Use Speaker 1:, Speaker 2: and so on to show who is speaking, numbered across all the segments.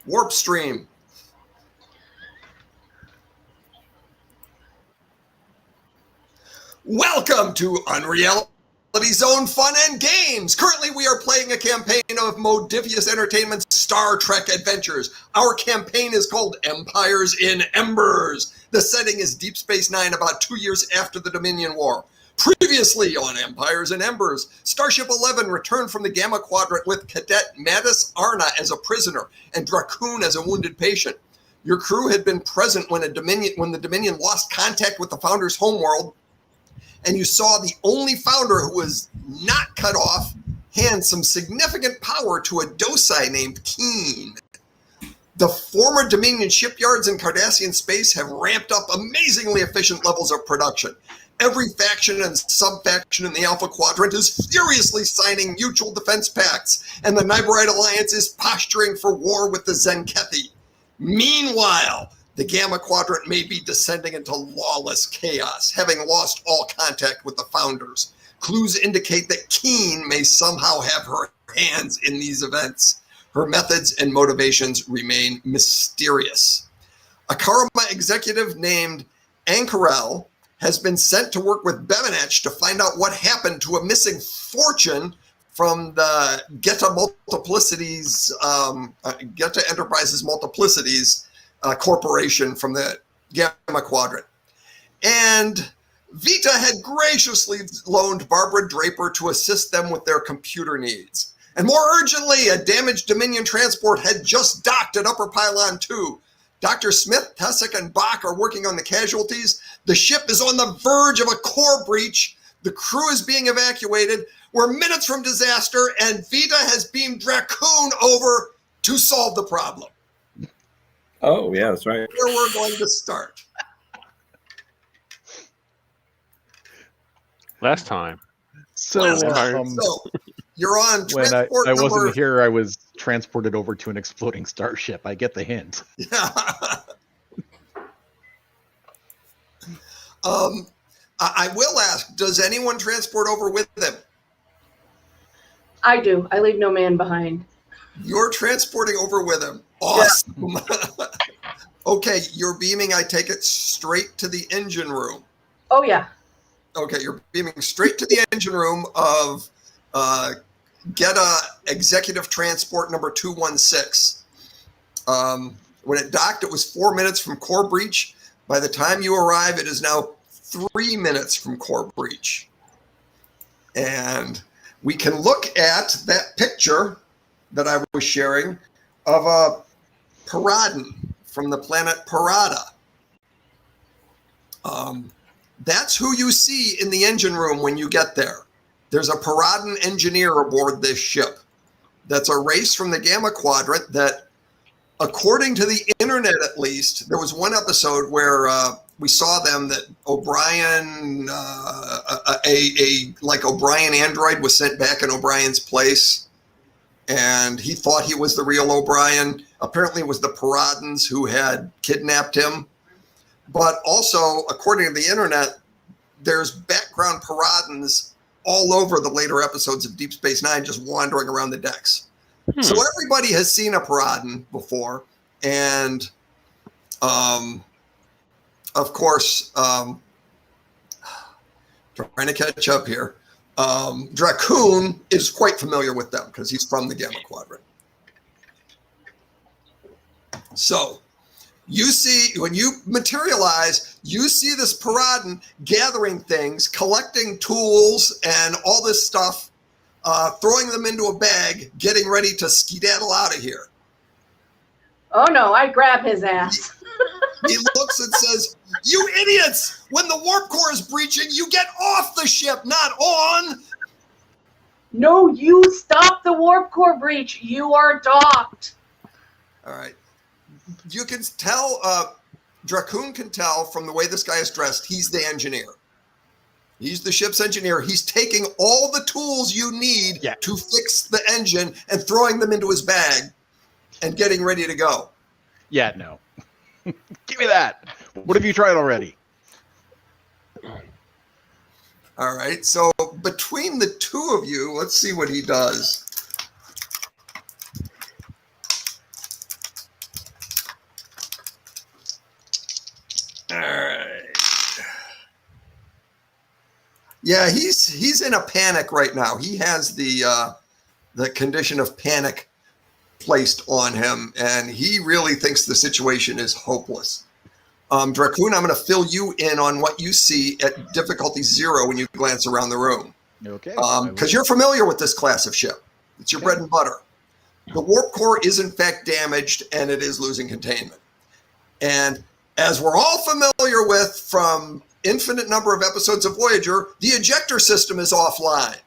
Speaker 1: Warp stream. Welcome to Unreality Zone Fun and Games. Currently, we are playing a campaign of Modifius Entertainment's Star Trek Adventures. Our campaign is called Empires in Embers. The setting is Deep Space Nine, about 2 years after the Dominion War. Previously on Empires in Embers, Starship 11 returned from the Gamma Quadrant with Cadet Mattis Arna as a prisoner and Dracoon as a wounded patient. Your crew had been present when the Dominion lost contact with the Founder's homeworld, and you saw the only Founder who was not cut off hand some significant power to a docile named Keen. The former Dominion shipyards in Cardassian space have ramped up amazingly efficient levels of production. Every faction and sub-faction in the Alpha Quadrant is furiously signing mutual defense pacts, and the Nyberite Alliance is posturing for war with the Zenkethi. Meanwhile, the Gamma Quadrant may be descending into lawless chaos, having lost all contact with the Founders. Clues indicate that Keen may somehow have her hands in these events. Her methods and motivations remain mysterious. A Karma executive named Ankarel has been sent to work with Bevanach to find out what happened to a missing fortune from the Geta Enterprises Multiplicities corporation from the Gamma Quadrant. And Vita had graciously loaned Barbara Draper to assist them with their computer needs. And more urgently, a damaged Dominion transport had just docked at Upper Pylon 2. Dr. Smith, Tessick, and Bach are working on the casualties. The ship is on the verge of a core breach. The crew is being evacuated. We're minutes from disaster, and Vita has beamed Dracoon over to solve the problem.
Speaker 2: Oh, yeah, that's right.
Speaker 1: Where we're going to start.
Speaker 3: Last time.
Speaker 4: So
Speaker 1: you're on
Speaker 4: when
Speaker 1: transport
Speaker 4: I wasn't here, I was transported over to an exploding starship. I get the hint.
Speaker 1: Yeah. I will ask, does anyone transport over with them?
Speaker 5: I do. I leave no man behind.
Speaker 1: You're transporting over with him. Awesome. Yeah. Okay, you're beaming, I take it, straight to the engine room.
Speaker 5: Oh, yeah.
Speaker 1: Okay, you're beaming straight to the engine room of Geta Executive Transport number 216. When it docked, it was 4 minutes from core breach. By the time you arrive, it is now 3 minutes from core breach. And we can look at that picture that I was sharing of a Paradan from the planet Parada. That's who you see in the engine room when you get there. There's a Paradan engineer aboard this ship. That's a race from the Gamma Quadrant that, according to the internet at least, there was one episode where we saw them that O'Brien, like O'Brien android was sent back in O'Brien's place, and he thought he was the real O'Brien. Apparently it was the Paradans who had kidnapped him. But also, according to the internet, there's background Paradans all over the later episodes of Deep Space Nine just wandering around the decks. So everybody has seen a Paradan before. And, of course, trying to catch up here, Dracoon is quite familiar with them because he's from the Gamma Quadrant. So you see, when you materialize, you see this Paradan gathering things, collecting tools and all this stuff, throwing them into a bag, getting ready to skedaddle out of here.
Speaker 5: Oh, no, I grab his ass.
Speaker 1: He looks and says, "You idiots! When the warp core is breaching, you get off the ship, not on!"
Speaker 5: No, you stop the warp core breach. You are docked.
Speaker 1: All right. You can tell, Dracoon can tell from the way this guy is dressed, he's the engineer. He's the ship's engineer. He's taking all the tools you need to fix the engine and throwing them into his bag and getting ready to go.
Speaker 4: Yeah, no. Give me that. What have you tried already?
Speaker 1: All right. So between the two of you, let's see what he does. Yeah, he's in a panic right now. He has the condition of panic placed on him, and he really thinks the situation is hopeless. Dracoon, I'm going to fill you in on what you see at difficulty 0 when you glance around the room.
Speaker 4: Okay.
Speaker 1: Because you're familiar with this class of ship. It's your bread and butter. The warp core is in fact damaged, and it is losing containment. And as we're all familiar with from infinite number of episodes of Voyager, the ejector system is offline.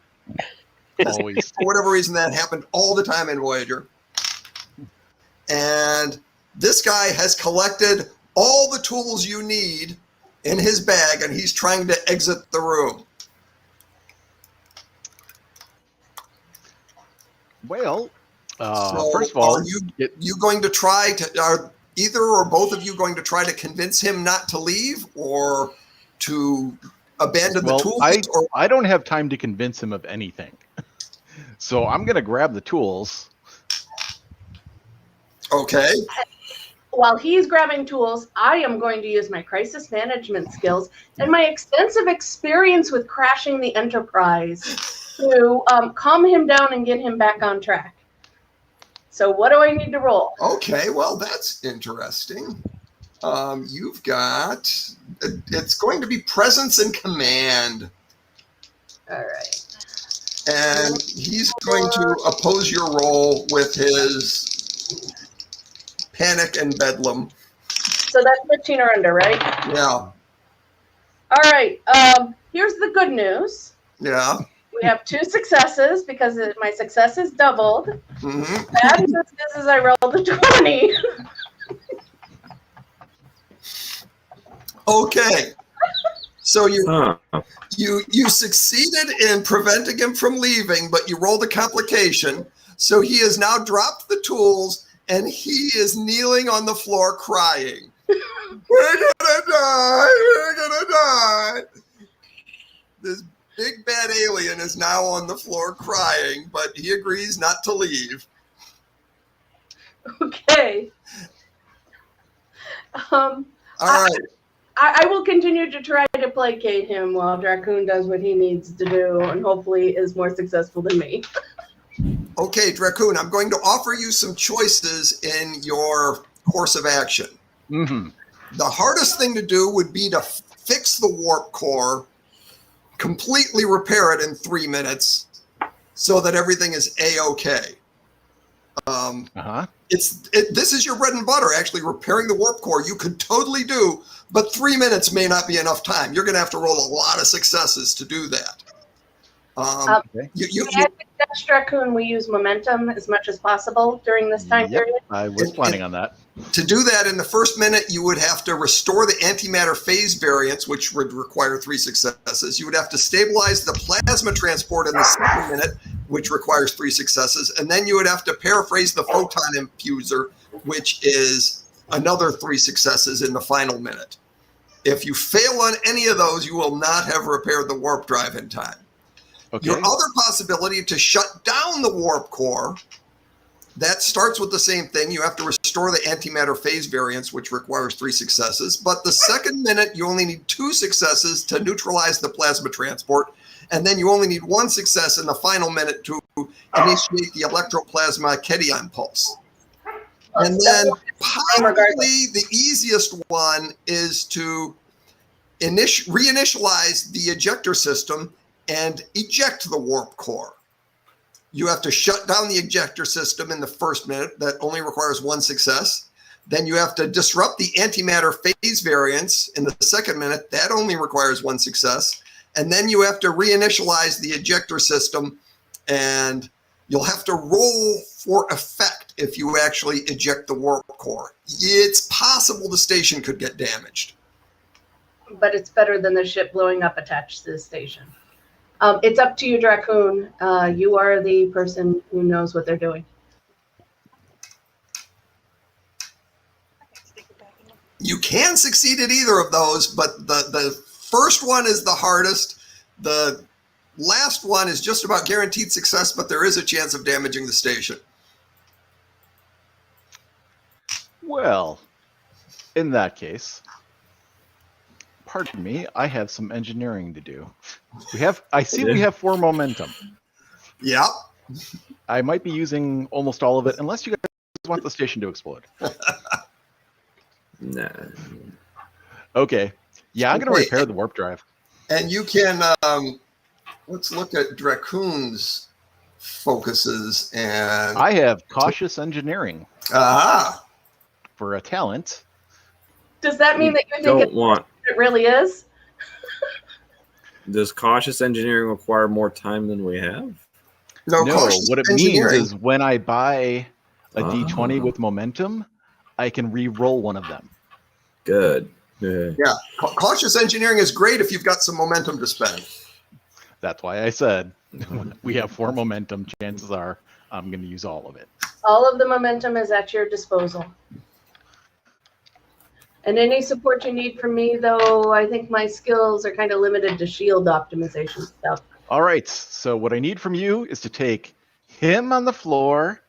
Speaker 4: Always.
Speaker 1: For whatever reason, that happened all the time in Voyager. And this guy has collected all the tools you need in his bag, and he's trying to exit the room.
Speaker 4: Well,
Speaker 1: So
Speaker 4: first of all,
Speaker 1: are you going to try to, are either or both of you going to try to convince him not to leave or to abandon the tools?
Speaker 4: I don't have time to convince him of anything. So I'm going to grab the tools.
Speaker 1: Okay.
Speaker 5: While he's grabbing tools, I am going to use my crisis management skills and my extensive experience with crashing the Enterprise to calm him down and get him back on track. So what do I need to roll?
Speaker 1: Okay, well, that's interesting. You've got, it's going to be presence and command.
Speaker 5: All right.
Speaker 1: And he's going to oppose your roll with his panic and bedlam.
Speaker 5: So that's 15 or under, right?
Speaker 1: Yeah.
Speaker 5: All right. Here's the good news.
Speaker 1: Yeah.
Speaker 5: We have 2 successes because my success is doubled.
Speaker 1: Mm-hmm.
Speaker 5: Bad news is I rolled a 20.
Speaker 1: Okay. So you succeeded in preventing him from leaving, but you rolled a complication. So he has now dropped the tools and he is kneeling on the floor crying. We're gonna die. We're gonna die. This big bad alien is now on the floor crying, but he agrees not to leave.
Speaker 5: Okay.
Speaker 1: All right.
Speaker 5: I will continue to try to placate him while Dracoon does what he needs to do and hopefully is more successful than me.
Speaker 1: Okay, Dracoon, I'm going to offer you some choices in your course of action.
Speaker 4: Mm-hmm.
Speaker 1: The hardest thing to do would be to fix the warp core, completely repair it in 3 minutes so that everything is A-okay. This is your bread and butter, actually, repairing the warp core. You could totally do, but 3 minutes may not be enough time. You're going to have to roll a lot of successes to do that.
Speaker 5: May I suggest, Dracoon, we use momentum as much as possible during this time period?
Speaker 4: I was planning on that.
Speaker 1: To do that, in the first minute, you would have to restore the antimatter phase variance, which would require 3 successes. You would have to stabilize the plasma transport in the second minute, which requires 3 successes. And then you would have to paraphrase the photon infuser, which is another 3 successes in the final minute. If you fail on any of those, you will not have repaired the warp drive in time.
Speaker 4: Okay.
Speaker 1: Your other possibility to shut down the warp core, that starts with the same thing. You have to restore the antimatter phase variance, which requires 3 successes. But the second minute, you only need 2 successes to neutralize the plasma transport. And then you only need 1 success in the final minute to initiate the electroplasma cation pulse. And then probably the easiest one is to reinitialize the ejector system and eject the warp core. You have to shut down the ejector system in the first minute. That only requires 1 success. Then you have to disrupt the antimatter phase variance in the second minute. That only requires 1 success. And then you have to reinitialize the ejector system, and you'll have to roll for effect if you actually eject the warp core. It's possible the station could get damaged.
Speaker 5: But it's better than the ship blowing up attached to the station. It's up to you, Dracoon. You are the person who knows what they're doing.
Speaker 1: You can succeed at either of those, but the first one is the hardest. The last one is just about guaranteed success, but there is a chance of damaging the station.
Speaker 4: Well, in that case, pardon me, I have some engineering to do. I see we have 4 momentum.
Speaker 1: Yep.
Speaker 4: I might be using almost all of it, unless you guys want the station to explode.
Speaker 2: Nah.
Speaker 4: Okay. Yeah, I'm going to
Speaker 1: Okay.
Speaker 4: repair the warp drive.
Speaker 1: And you can, let's look at Dracoon's focuses and.
Speaker 4: I have cautious engineering
Speaker 1: Aha.
Speaker 4: for a talent.
Speaker 5: Does that mean that you think
Speaker 2: Don't want.
Speaker 5: it really is?
Speaker 2: Does cautious engineering require more time than we have?
Speaker 1: No,
Speaker 4: What it means
Speaker 1: engineering.
Speaker 4: is when I buy a
Speaker 2: Ah.
Speaker 4: D20 with momentum, I can re-roll one of them.
Speaker 2: Good. Yeah.
Speaker 1: Yeah, cautious engineering is great if you've got some momentum to spend.
Speaker 4: That's why I said we have 4 momentum. Chances are I'm going to use all of it.
Speaker 5: All of the momentum is at your disposal. And any support you need from me, though, I think my skills are kind of limited to shield optimization stuff.
Speaker 4: All right. So what I need from you is to take him on the floor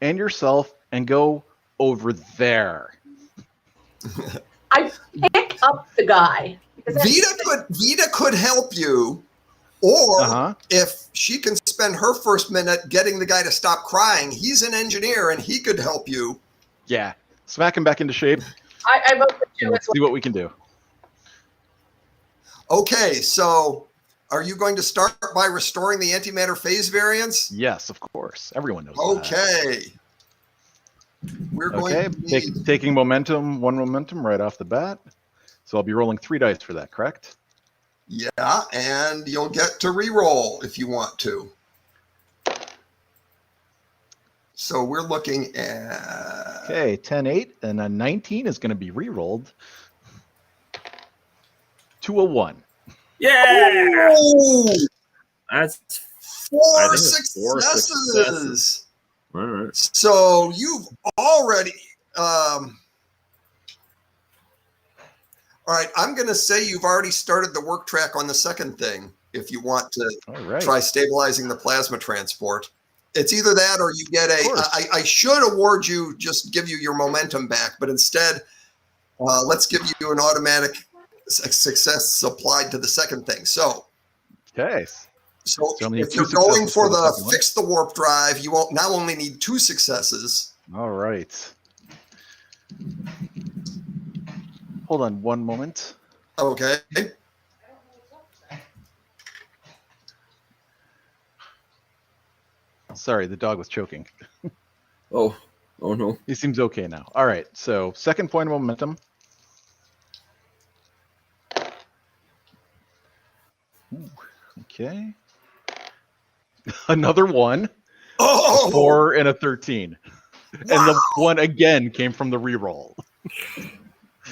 Speaker 4: and yourself and go over there.
Speaker 5: I pick up the guy.
Speaker 1: Vita could help you, or if she can spend her first minute getting the guy to stop crying, he's an engineer and he could help you.
Speaker 4: Yeah. Smack him back into shape.
Speaker 5: I vote for you as
Speaker 4: See what we can do.
Speaker 1: Okay, so are you going to start by restoring the antimatter phase variance?
Speaker 4: Yes, of course. Everyone knows that.
Speaker 1: Okay. We're going to need...
Speaker 4: Taking momentum, 1 momentum right off the bat. So I'll be rolling 3 dice for that, correct?
Speaker 1: Yeah, and you'll get to re-roll if you want to. So we're looking at...
Speaker 4: Okay, 10-8, and a 19 is going to be re-rolled to a 1.
Speaker 2: Yeah.
Speaker 1: Ooh,
Speaker 2: That's
Speaker 1: 4
Speaker 2: it's 4
Speaker 1: successes.
Speaker 2: all right.
Speaker 1: So you've already... all right, I'm going to say you've already started the work track on the second thing if you want to try stabilizing the plasma transport. It's either that or you get I should award you, just give you your momentum back, but instead, let's give you an automatic success supplied to the second thing. So,
Speaker 4: okay.
Speaker 1: So
Speaker 4: So
Speaker 1: if you're going for the fix the warp drive, you won't now only need 2 successes.
Speaker 4: All right. Hold on 1 moment.
Speaker 1: Okay.
Speaker 4: Sorry, the dog was choking.
Speaker 2: Oh no.
Speaker 4: He seems okay now. All right, so second point of momentum. Ooh, okay. Another 1.
Speaker 1: Oh,
Speaker 4: A 4 and a 13. Wow. And the 1 again came from the reroll.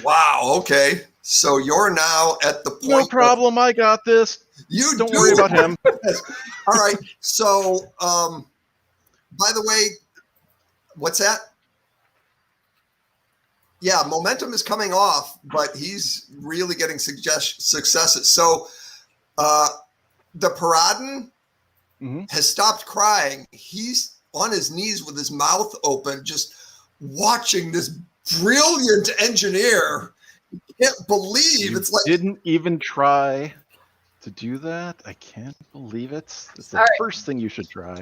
Speaker 1: Wow. Okay. So you're now at the point.
Speaker 4: No problem. I got this.
Speaker 1: You
Speaker 4: don't worry about him.
Speaker 1: All right. So, by the way, what's that? Yeah, momentum is coming off, but he's really getting successes. So, the Paradin has stopped crying. He's on his knees with his mouth open, just watching this brilliant engineer. You can't believe it's like
Speaker 4: didn't even try to do that. I can't believe it. It's the first thing you should try.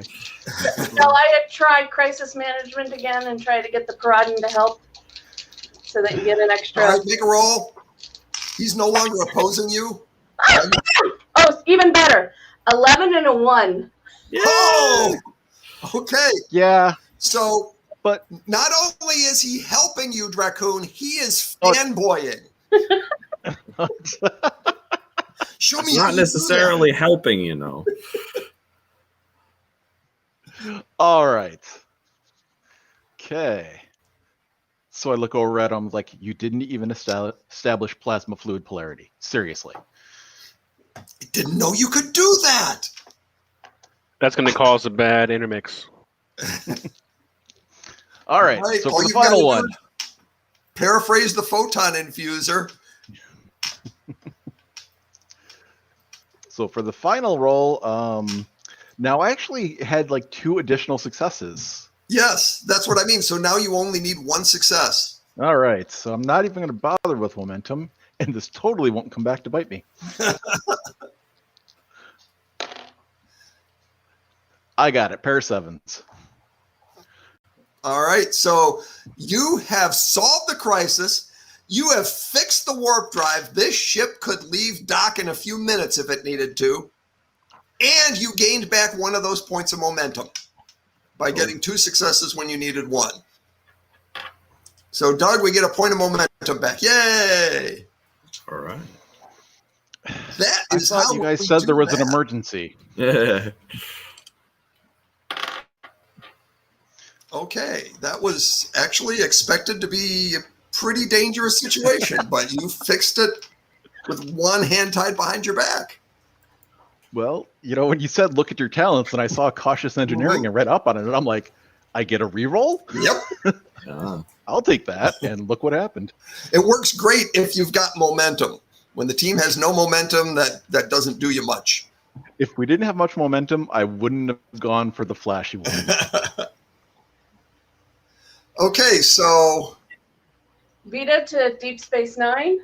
Speaker 5: Shall I try crisis management again and try to get the Paradin to help so that you get an extra?
Speaker 1: All right, make a roll. He's no longer opposing you.
Speaker 5: Oh, even better. 11 and a 1.
Speaker 2: Yeah.
Speaker 1: Oh, okay.
Speaker 4: Yeah.
Speaker 1: So,
Speaker 4: but
Speaker 1: not only is he helping you, Dracoon, he is fanboying. Show me.
Speaker 2: Not necessarily helping, you know.
Speaker 4: All right. Okay. So I look over at him like, you didn't even establish plasma fluid polarity. Seriously.
Speaker 1: I didn't know you could do that.
Speaker 3: That's going to cause a bad intermix.
Speaker 4: All right. So for the final one.
Speaker 1: Paraphrase the photon infuser.
Speaker 4: So for the final roll, now I actually had like 2 additional successes.
Speaker 1: Yes, that's what I mean. So now you only need 1 success.
Speaker 4: All right. So I'm not even going to bother with momentum. and this totally won't come back to bite me. I got it. Pair of sevens.
Speaker 1: All right, so you have solved the crisis. You have fixed the warp drive. This ship could leave dock in a few minutes if it needed to. And you gained back one of those points of momentum by getting 2 successes when you needed 1. So, Doug, we get a point of momentum back. Yay!
Speaker 2: All right.
Speaker 1: That
Speaker 4: I
Speaker 1: is
Speaker 4: thought
Speaker 1: how
Speaker 4: you guys
Speaker 1: we
Speaker 4: said
Speaker 1: do
Speaker 4: there was an
Speaker 1: that.
Speaker 4: emergency.
Speaker 2: Yeah.
Speaker 1: Okay, that was actually expected to be a pretty dangerous situation, but you fixed it with one hand tied behind your back.
Speaker 4: Well, when you said look at your talents, and I saw cautious engineering and read up on it, and I'm like, I get a reroll?
Speaker 1: Yep.
Speaker 2: Ah.
Speaker 4: I'll take that. And look what happened.
Speaker 1: It works great if you've got momentum. When the team has no momentum, that doesn't do you much.
Speaker 4: If we didn't have much momentum, I wouldn't have gone for the flashy one.
Speaker 1: Okay, so
Speaker 5: Vita to Deep Space Nine.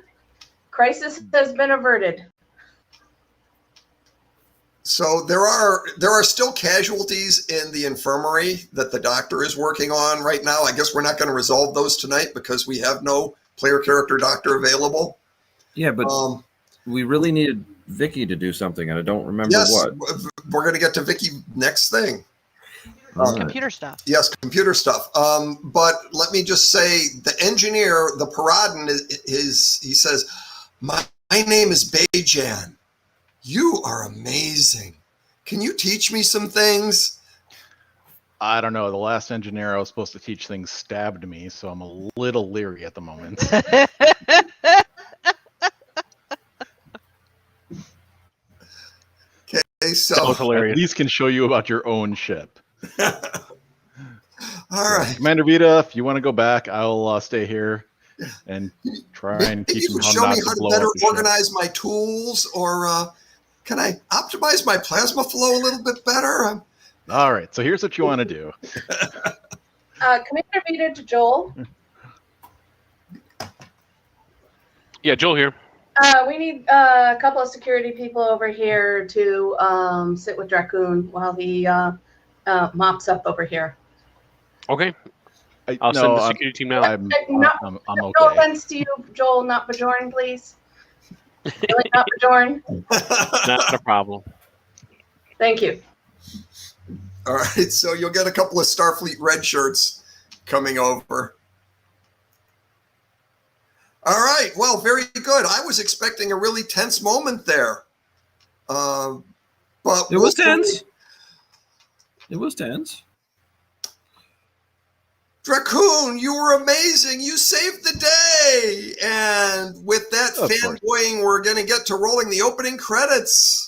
Speaker 5: Crisis has been averted.
Speaker 1: So there are still casualties in the infirmary that the doctor is working on right now. I guess we're not going to resolve those tonight because we have no player character doctor available.
Speaker 2: Yeah, but we really needed Vicky to do something, and I don't remember what.
Speaker 1: We're going to get to Vicky next thing.
Speaker 6: Computer stuff.
Speaker 1: Yes, computer stuff. But let me just say, the engineer, the Paradin, he says, my name is Bejan. You are amazing. Can you teach me some things?
Speaker 4: I don't know. The last engineer I was supposed to teach things stabbed me, so I'm a little leery at the moment.
Speaker 1: Okay, so
Speaker 3: That was hilarious.
Speaker 4: At least can show you about your own ship.
Speaker 1: all right.
Speaker 4: Commander Vita, if you want to go back, I'll stay here and try and
Speaker 1: Maybe
Speaker 4: teach
Speaker 1: you
Speaker 4: him
Speaker 1: can
Speaker 4: how
Speaker 1: show
Speaker 4: not
Speaker 1: me
Speaker 4: to
Speaker 1: how to
Speaker 4: blow
Speaker 1: better
Speaker 4: up the ship.
Speaker 1: organize my tools, or can I optimize my plasma flow a little bit better?
Speaker 4: All right, so here's what you want to do.
Speaker 5: Commander Vita to Joel.
Speaker 3: Yeah, Joel here.
Speaker 5: We need a couple of security people over here to sit with Dracoon while he mops up over here.
Speaker 3: Okay, I'll send the security team now.
Speaker 4: I'm
Speaker 5: No
Speaker 4: okay.
Speaker 5: offense to you, Joel, not Bajorn, please. Really, not Bajorn.
Speaker 3: Not a problem.
Speaker 5: Thank you.
Speaker 1: All right, so you'll get a couple of Starfleet red shirts coming over. All right, well, very good. I was expecting a really tense moment there. But
Speaker 2: It was tense. It was tense.
Speaker 1: Dracoon, you were amazing. You saved the day. And with that
Speaker 4: Of course.
Speaker 1: fanboying, we're going to get to rolling the opening credits.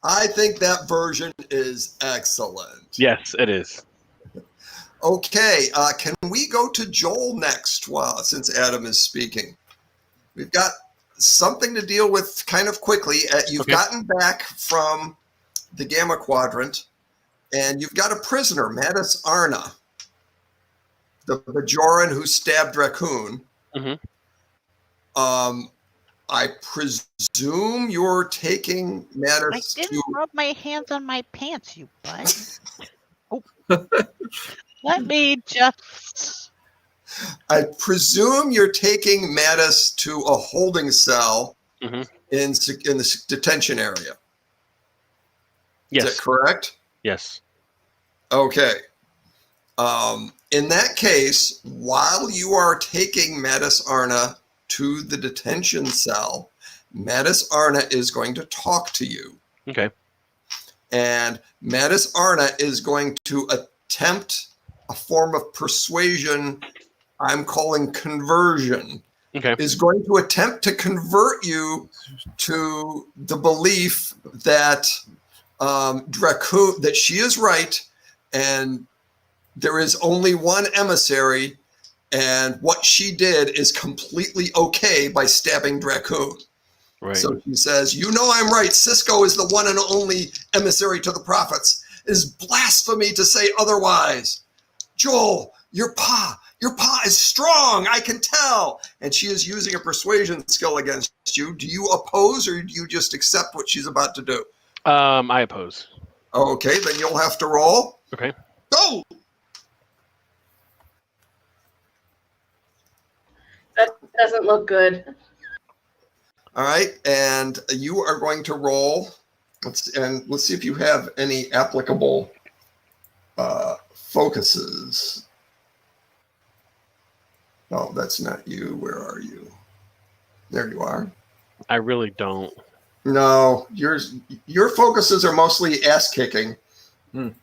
Speaker 1: I think that version is excellent.
Speaker 3: Yes, it is.
Speaker 1: Okay, can we go to Joel next? Well, since Adam is speaking, we've got something to deal with kind of quickly. You've gotten back from the Gamma Quadrant, and you've got a prisoner, Mattis Arna, the Bajoran who stabbed Raccoon.
Speaker 3: Mm-hmm.
Speaker 1: I presume you're taking Mattis.
Speaker 6: I didn't rub my hands on my pants, you butt. Oh. Let me just.
Speaker 1: I presume you're taking Mattis to a holding cell
Speaker 3: Mm-hmm.
Speaker 1: in the detention area.
Speaker 3: Yes.
Speaker 1: Is that correct?
Speaker 3: Yes.
Speaker 1: Okay. In that case, while you are taking Mattis Arna to the detention cell, Mattis Arna is going to talk to you.
Speaker 3: Okay.
Speaker 1: And Mattis Arna is going to attempt a form of persuasion I'm calling conversion.
Speaker 3: Okay.
Speaker 1: Is going to attempt to convert you to the belief that Dracoon, that she is right, and there is only one emissary, and what she did is completely okay by stabbing Dracoon.
Speaker 3: Right.
Speaker 1: So she says, "You know I'm right. Cisco is the one and only emissary to the prophets. It is blasphemy to say otherwise. Joel, your pa is strong. I can tell." And she is using a persuasion skill against you. Do you oppose, or do you just accept what she's about to do?
Speaker 3: I oppose.
Speaker 1: Okay, then you'll have to roll.
Speaker 3: Okay.
Speaker 1: Go.
Speaker 5: That doesn't look good.
Speaker 1: All right, and you are going to roll. Let's see if you have any applicable focuses. Oh, that's not you. Where are you? There you are.
Speaker 3: I really don't.
Speaker 1: No, your focuses are mostly ass kicking.
Speaker 5: Nope.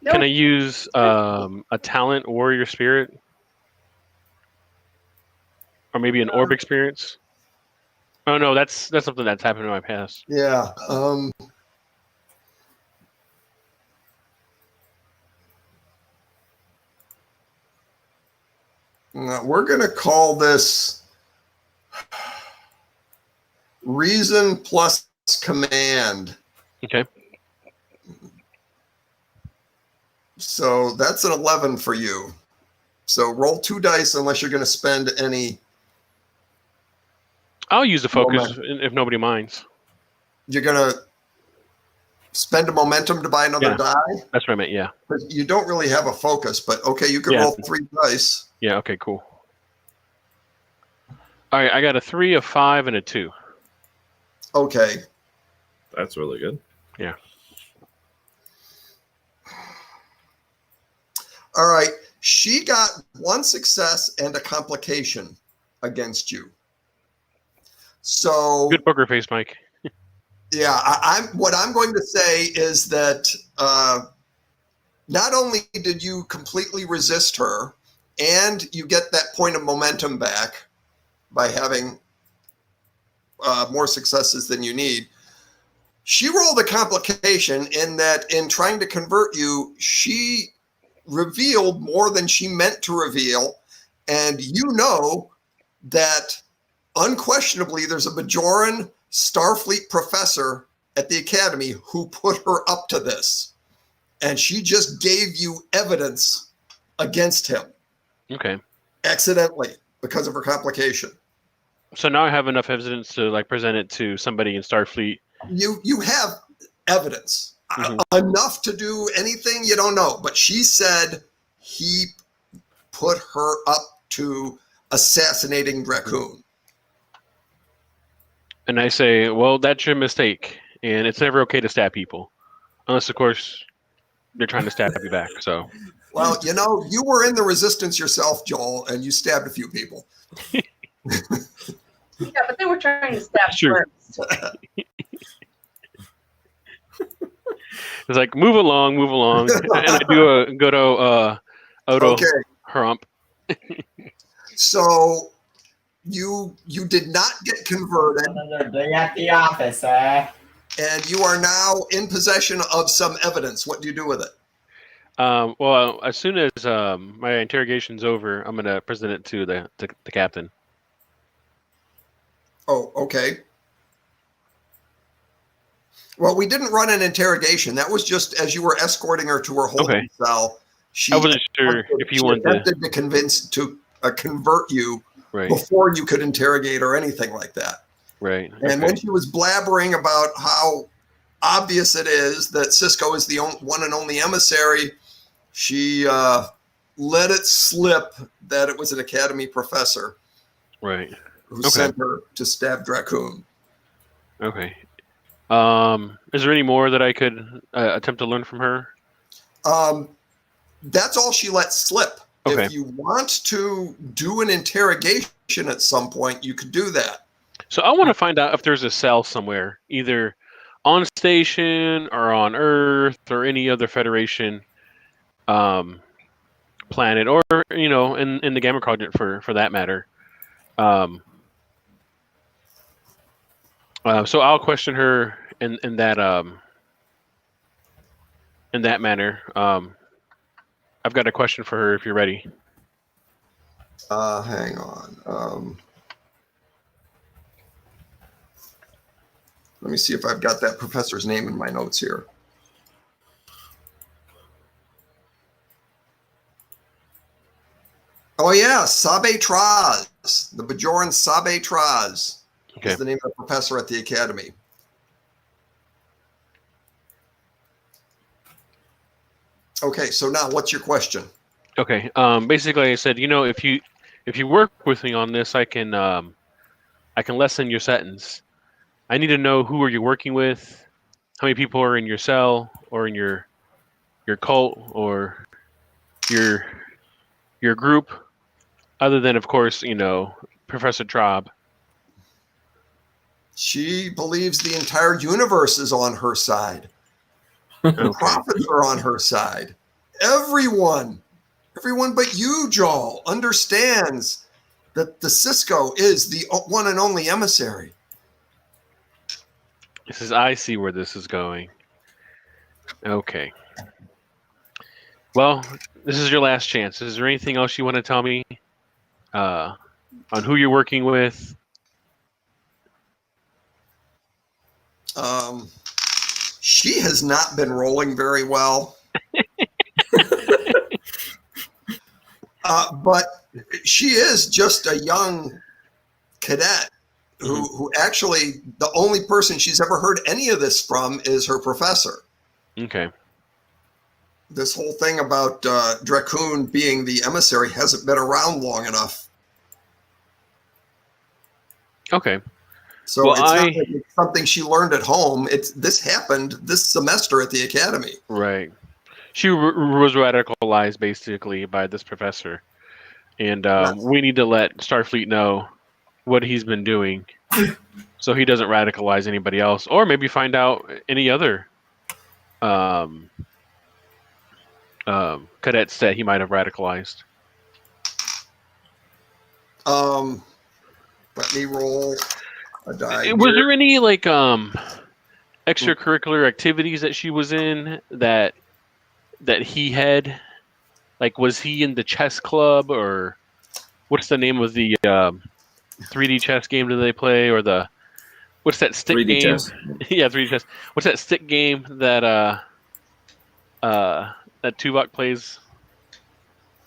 Speaker 3: Can I use a talent warrior spirit? Or maybe an orb experience? Oh no, that's something that's happened in my past.
Speaker 1: Yeah. We're going to call this reason plus command.
Speaker 3: Okay.
Speaker 1: So that's an 11 for you. So roll 2 dice unless you're going to spend any.
Speaker 3: I'll use the focus
Speaker 1: Momentum.
Speaker 3: if nobody minds.
Speaker 1: You're going to spend a momentum to buy another die?
Speaker 3: That's what I meant, yeah.
Speaker 1: But you don't really have a focus, but okay, you can roll 3 dice.
Speaker 3: Yeah, okay, cool. All right, I got a 3, a 5, and a 2.
Speaker 1: Okay.
Speaker 2: That's really good.
Speaker 3: Yeah.
Speaker 1: All right. She got 1 success and a complication against you. So
Speaker 3: Good poker face, Mike.
Speaker 1: yeah, what I'm going to say is that not only did you completely resist her, and you get that point of momentum back by having more successes than you need. She rolled a complication in that in trying to convert you, she revealed more than she meant to reveal. And you know that unquestionably there's a Bajoran Starfleet professor at the Academy who put her up to this. And she just gave you evidence against him.
Speaker 3: Okay.
Speaker 1: Accidentally, because of her complication.
Speaker 3: So now I have enough evidence to like present it to somebody in Starfleet.
Speaker 1: You have evidence. Enough to do anything you don't know. But she said he put her up to assassinating Raccoon.
Speaker 3: And I say, well, that's your mistake. And it's never okay to stab people. Unless, of course, they're trying to stab you back. So.
Speaker 1: Well, you know, you were in the resistance yourself, Joel, and you stabbed a few people.
Speaker 5: Yeah, but they were trying to stab
Speaker 3: Sure.
Speaker 5: first.
Speaker 3: It's like, move along. And I do a go to Odo
Speaker 1: Okay.
Speaker 3: Harump.
Speaker 1: So You did not get converted,
Speaker 7: They're doing at the office, eh?
Speaker 1: and you are now in possession of some evidence. What do you do with it?
Speaker 3: Well, as soon as my interrogation's over, I'm gonna present it to the captain.
Speaker 1: Oh, okay. Well, we didn't run an interrogation. That was just as you were escorting her to her holding cell. She
Speaker 3: I wasn't sure if you wanted to.
Speaker 1: attempted to convert you
Speaker 3: Right.
Speaker 1: before you could interrogate or anything like that.
Speaker 3: Right.
Speaker 1: And when she was blabbering about how obvious it is that Cisco is the one and only emissary, she let it slip that it was an academy professor
Speaker 3: Right.
Speaker 1: who sent her to stab Dracoon.
Speaker 3: Okay. Is there any more that I could attempt to learn from her?
Speaker 1: That's all she let slip.
Speaker 3: Okay.
Speaker 1: If you want to do an interrogation at some point, you could do that.
Speaker 3: So I want to find out if there's a cell somewhere, either on station or on Earth or any other Federation planet, or in the Gamma Quadrant for that matter. So I'll question her in that manner. I've got a question for her if you're ready.
Speaker 1: Hang on. Let me see if I've got that professor's name in my notes here. Oh yeah, Sabe Traz, the Bajoran Sabe Traz is the name of the professor at the academy. Okay, so now what's your question?
Speaker 3: Okay. Basically, I said, if you work with me on this, I can lessen your sentence. I need to know who are you working with, how many people are in your cell or in your cult or your group, other than, of course, Professor Traub.
Speaker 1: She believes the entire universe is on her side. The prophets are on her side. Everyone but you, Joel, understands that the Cisco is the one and only emissary.
Speaker 3: I see where this is going. Okay. Well, this is your last chance. Is there anything else you want to tell me on who you're working with?
Speaker 1: She has not been rolling very well. But she is just a young cadet who actually, the only person she's ever heard any of this from is her professor.
Speaker 3: Okay.
Speaker 1: This whole thing about Dracoon being the emissary hasn't been around long enough.
Speaker 3: Okay.
Speaker 1: So it's not like it's something she learned at home. This happened this semester at the academy.
Speaker 3: Right. She was radicalized basically by this professor, and we need to let Starfleet know what he's been doing, so he doesn't radicalize anybody else, or maybe find out any other cadets that he might have radicalized.
Speaker 1: Let me roll a die.
Speaker 3: Was there any extracurricular activities that she was in that he had? Like, was he in the chess club, or what's the name of the 3D chess game that they play, or what's that stick
Speaker 2: 3D
Speaker 3: game?
Speaker 2: chess.
Speaker 3: Yeah, 3D chess. What's that stick game that Tuvok plays?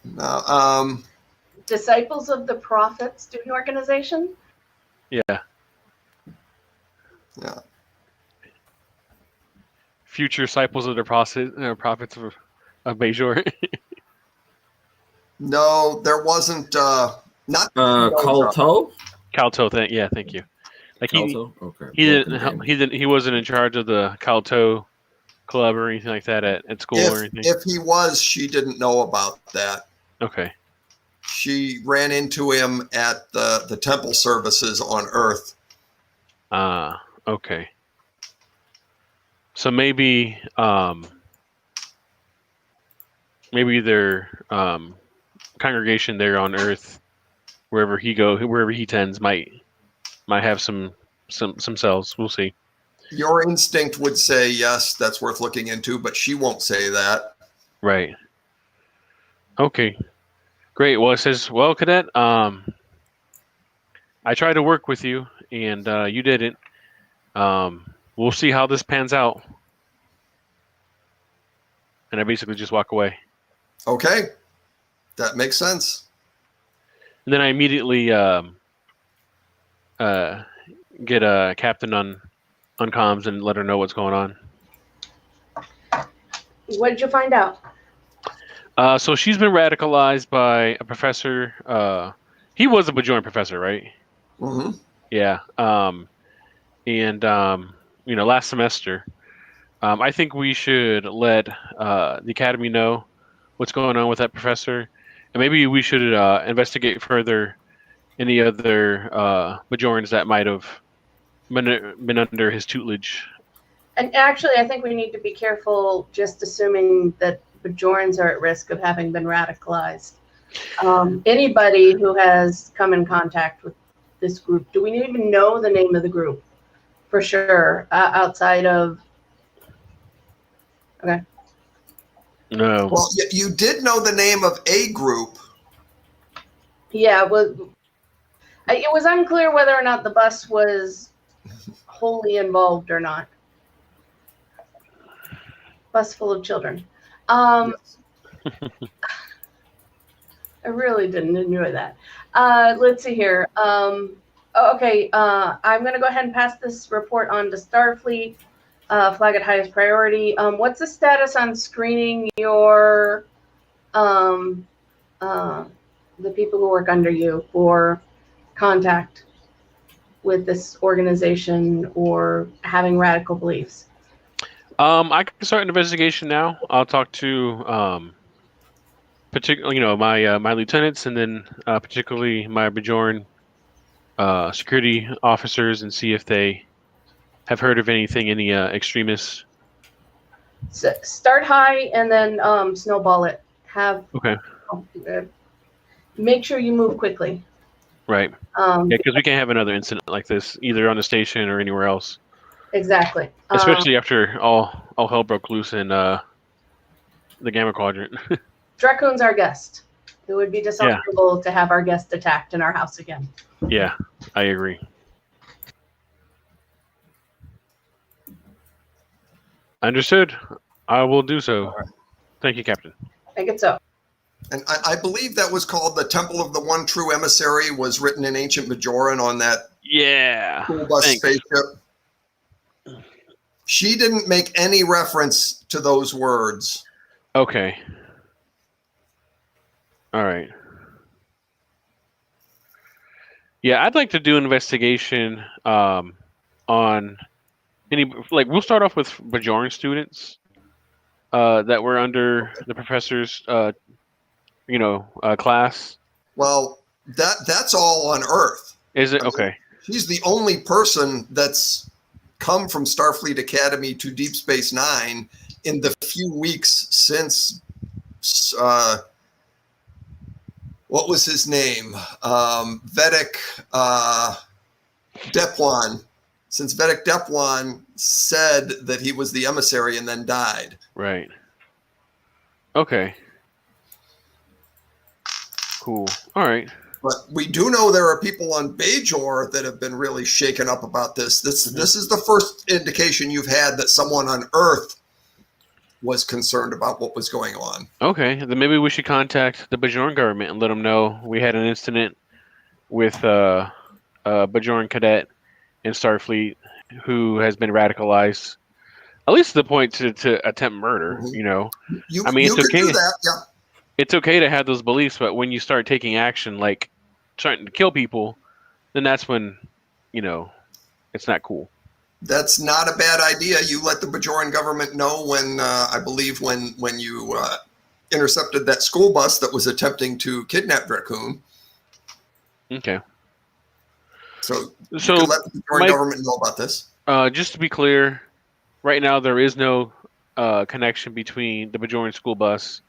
Speaker 1: No,
Speaker 5: Disciples of the Prophet Student Organization?
Speaker 3: Yeah.
Speaker 1: Yeah.
Speaker 3: Future disciples of the prophets of Bajor.
Speaker 1: No, there wasn't. Not
Speaker 2: Calto?
Speaker 3: Calto, thank you. Like
Speaker 2: Calto? Okay.
Speaker 3: he wasn't in charge of the Calto club or anything like that at school or anything.
Speaker 1: If he was, she didn't know about that.
Speaker 3: Okay.
Speaker 1: She ran into him at the temple services on Earth.
Speaker 3: Okay. So maybe their congregation there on Earth wherever he tends might have some cells. We'll see.
Speaker 1: Your instinct would say yes, that's worth looking into, but she won't say that.
Speaker 3: Right. Okay. Great. Well, it says, well, Cadet, I tried to work with you, and you didn't. We'll see how this pans out. And I basically just walk away.
Speaker 1: Okay, that makes sense.
Speaker 3: And then I immediately get a captain on comms and let her know what's going on.
Speaker 5: What did you find out?
Speaker 3: So she's been radicalized by a professor. He was a Bajoran professor, right?
Speaker 1: Mm-hmm.
Speaker 3: Yeah. Last semester, I think we should let the academy know what's going on with that professor, and maybe we should investigate further any other Bajorans that might have been under his tutelage.
Speaker 5: And actually, I think we need to be careful just assuming that Bajorans are at risk of having been radicalized. Anybody who has come in contact with this group, do we even know the name of the group for sure outside of... Okay.
Speaker 3: No.
Speaker 1: Well, you did know the name of a group.
Speaker 5: Yeah, well, it was unclear whether or not the bus was wholly involved or not. Bus full of children.
Speaker 1: Yes.
Speaker 5: I really didn't enjoy that. Let's see here. Okay, I'm going to go ahead and pass this report on to Starfleet. Flag at highest priority. What's the status on screening your the people who work under you for contact with this organization or having radical beliefs?
Speaker 3: I can start an investigation now. I'll talk to particularly, my lieutenants, and then particularly my Bajoran security officers, and see if they have heard of any extremists.
Speaker 5: So start high and then snowball it.
Speaker 3: Okay.
Speaker 5: Make sure you move quickly.
Speaker 3: Right. Yeah, because we can't have another incident like this either on the station or anywhere else.
Speaker 5: Exactly.
Speaker 3: Especially after all hell broke loose in the Gamma Quadrant.
Speaker 5: Dracoon's our guest. It would be dishonorable to have our guest attacked in our house again.
Speaker 3: Yeah, I agree. Understood. I will do so.
Speaker 1: Right.
Speaker 3: Thank you, Captain.
Speaker 5: Make it so.
Speaker 1: And I believe that was called the Temple of the One True Emissary, was written in ancient Bajoran on that school bus spaceship. She didn't make any reference to those words.
Speaker 3: Okay. All right. Yeah, I'd like to do an investigation on any, we'll start off with Bajoran students that were under the professor's class.
Speaker 1: Well, that's all on Earth.
Speaker 3: Is it?
Speaker 1: I mean,
Speaker 3: okay.
Speaker 1: She's the only person that's come from Starfleet Academy to Deep Space Nine in the few weeks since what was his name? Vedic Depwan. Since Vedic Depwan said that he was the emissary and then died.
Speaker 3: Right. Okay. Cool. All right.
Speaker 1: But we do know there are people on Bajor that have been really shaken up about this. This is the first indication you've had that someone on Earth was concerned about what was going on.
Speaker 3: Okay, then maybe we should contact the Bajoran government and let them know we had an incident with a Bajoran cadet in Starfleet who has been radicalized, at least to the point to attempt murder.
Speaker 1: Mm-hmm.
Speaker 3: You know,
Speaker 1: You
Speaker 3: it's
Speaker 1: could
Speaker 3: okay.
Speaker 1: do that, yeah.
Speaker 3: It's okay to have those beliefs, but when you start taking action, like starting to kill people, then that's when, it's not cool.
Speaker 1: That's not a bad idea. You let the Bajoran government know when, I believe, when you intercepted that school bus that was attempting to kidnap Dracoon.
Speaker 3: Okay.
Speaker 1: So you could let the Bajoran government know about this.
Speaker 3: Just to be clear, right now there is no connection between the Bajoran school bus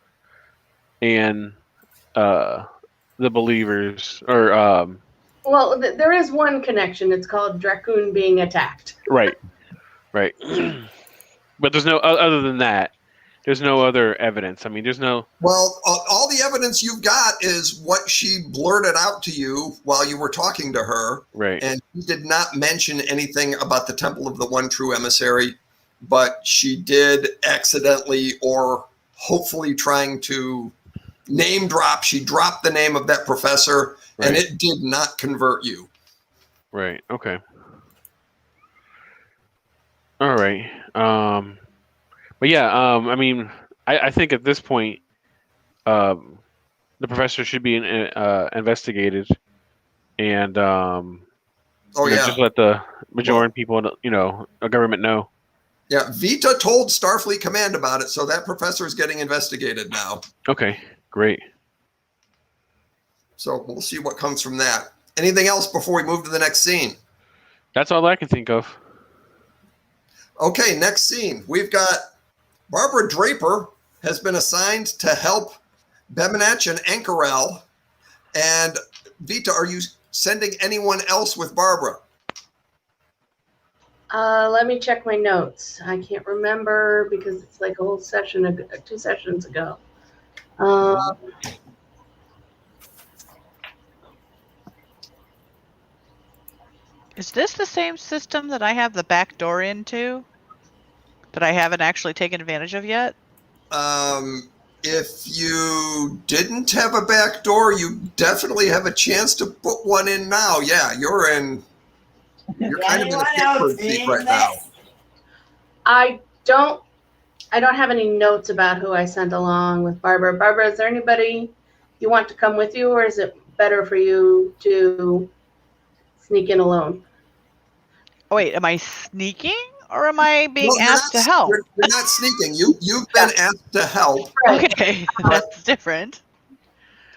Speaker 3: and the believers or
Speaker 5: Well, there is one connection. It's called Dracoon being attacked.
Speaker 3: right. But there's no other than that. There's no other evidence. I mean, there's no.
Speaker 1: Well, all the evidence you've got is what she blurted out to you while you were talking to her.
Speaker 3: Right.
Speaker 1: And she did not mention anything about the Temple of the One True Emissary, but she did accidentally or hopefully trying to name drop. She dropped the name of that professor, and
Speaker 3: Right.
Speaker 1: it did not convert you.
Speaker 3: Right. Okay. All right. But yeah. I mean, I think at this point, the professor should be investigated, and just let the Majoran people, a government know.
Speaker 1: Yeah, Vita told Starfleet Command about it, so that professor is getting investigated now.
Speaker 3: Okay. Great.
Speaker 1: So we'll see what comes from that. Anything else before we move to the next scene?
Speaker 3: That's all I can think of.
Speaker 1: Okay, next scene. We've got Barbara Draper has been assigned to help Bemenach and Ankarel. And Vita, are you sending anyone else with Barbara?
Speaker 5: Let me check my notes. I can't remember because it's like a whole session ago, 2 sessions ago.
Speaker 6: Is this the same system that I have the back door into? That I haven't actually taken advantage of yet?
Speaker 1: If you didn't have a back door, you definitely have a chance to put one in now. Yeah, you're kind of in a
Speaker 7: Anyone
Speaker 1: Pickford
Speaker 7: else
Speaker 1: seat
Speaker 7: seen
Speaker 1: right now.
Speaker 7: this?
Speaker 5: I don't have any notes about who I sent along with Barbara. Barbara, is there anybody you want to come with you, or is it better for you to sneak in alone?
Speaker 6: Oh, wait, am I sneaking or am I being
Speaker 1: No, you're
Speaker 6: asked
Speaker 1: not-
Speaker 6: to help?
Speaker 1: You're not sneaking. You've been asked to help.
Speaker 6: Okay, that's different.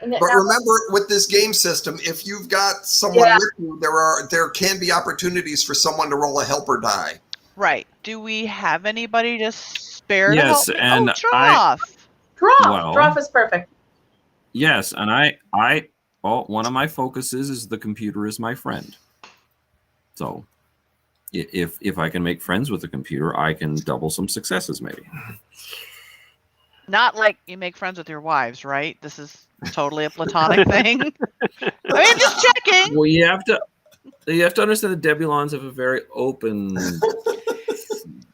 Speaker 5: And
Speaker 1: But
Speaker 5: now-
Speaker 1: remember, with this game system, if you've got someone
Speaker 5: Yeah.
Speaker 1: with you, there can be opportunities for someone to roll a helper die.
Speaker 6: Right. Do we have anybody to spare to
Speaker 2: Yes,
Speaker 6: help me?
Speaker 2: and
Speaker 6: Oh, Droff!
Speaker 5: Droff.
Speaker 2: Well-
Speaker 5: Droff is perfect.
Speaker 2: Yes, and one of my focuses is the computer is my friend. So if I can make friends with the computer, I can double some successes maybe.
Speaker 6: Not like you make friends with your wives, right? This is totally a platonic thing. I mean, just checking.
Speaker 2: Well, you have to understand that Debulons have a very open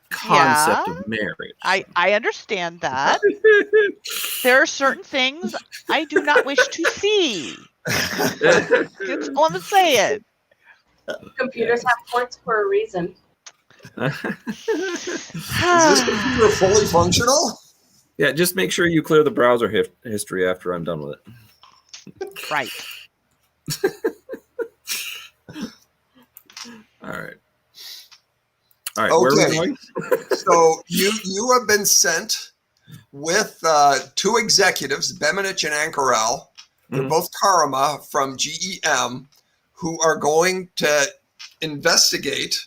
Speaker 2: concept of marriage.
Speaker 6: I understand that. There are certain things I do not wish to see. That's all I'm saying.
Speaker 5: Computers have ports for a reason.
Speaker 1: Is this computer fully functional?
Speaker 2: Yeah, just make sure you clear the browser history after I'm done with it.
Speaker 6: Right.
Speaker 2: All right. Where are we
Speaker 1: Okay.
Speaker 2: going?
Speaker 1: So you have been sent with 2 executives, Bemenach and Ankarel. They're
Speaker 2: Mhm.
Speaker 1: both Karma from GEM, who are going to investigate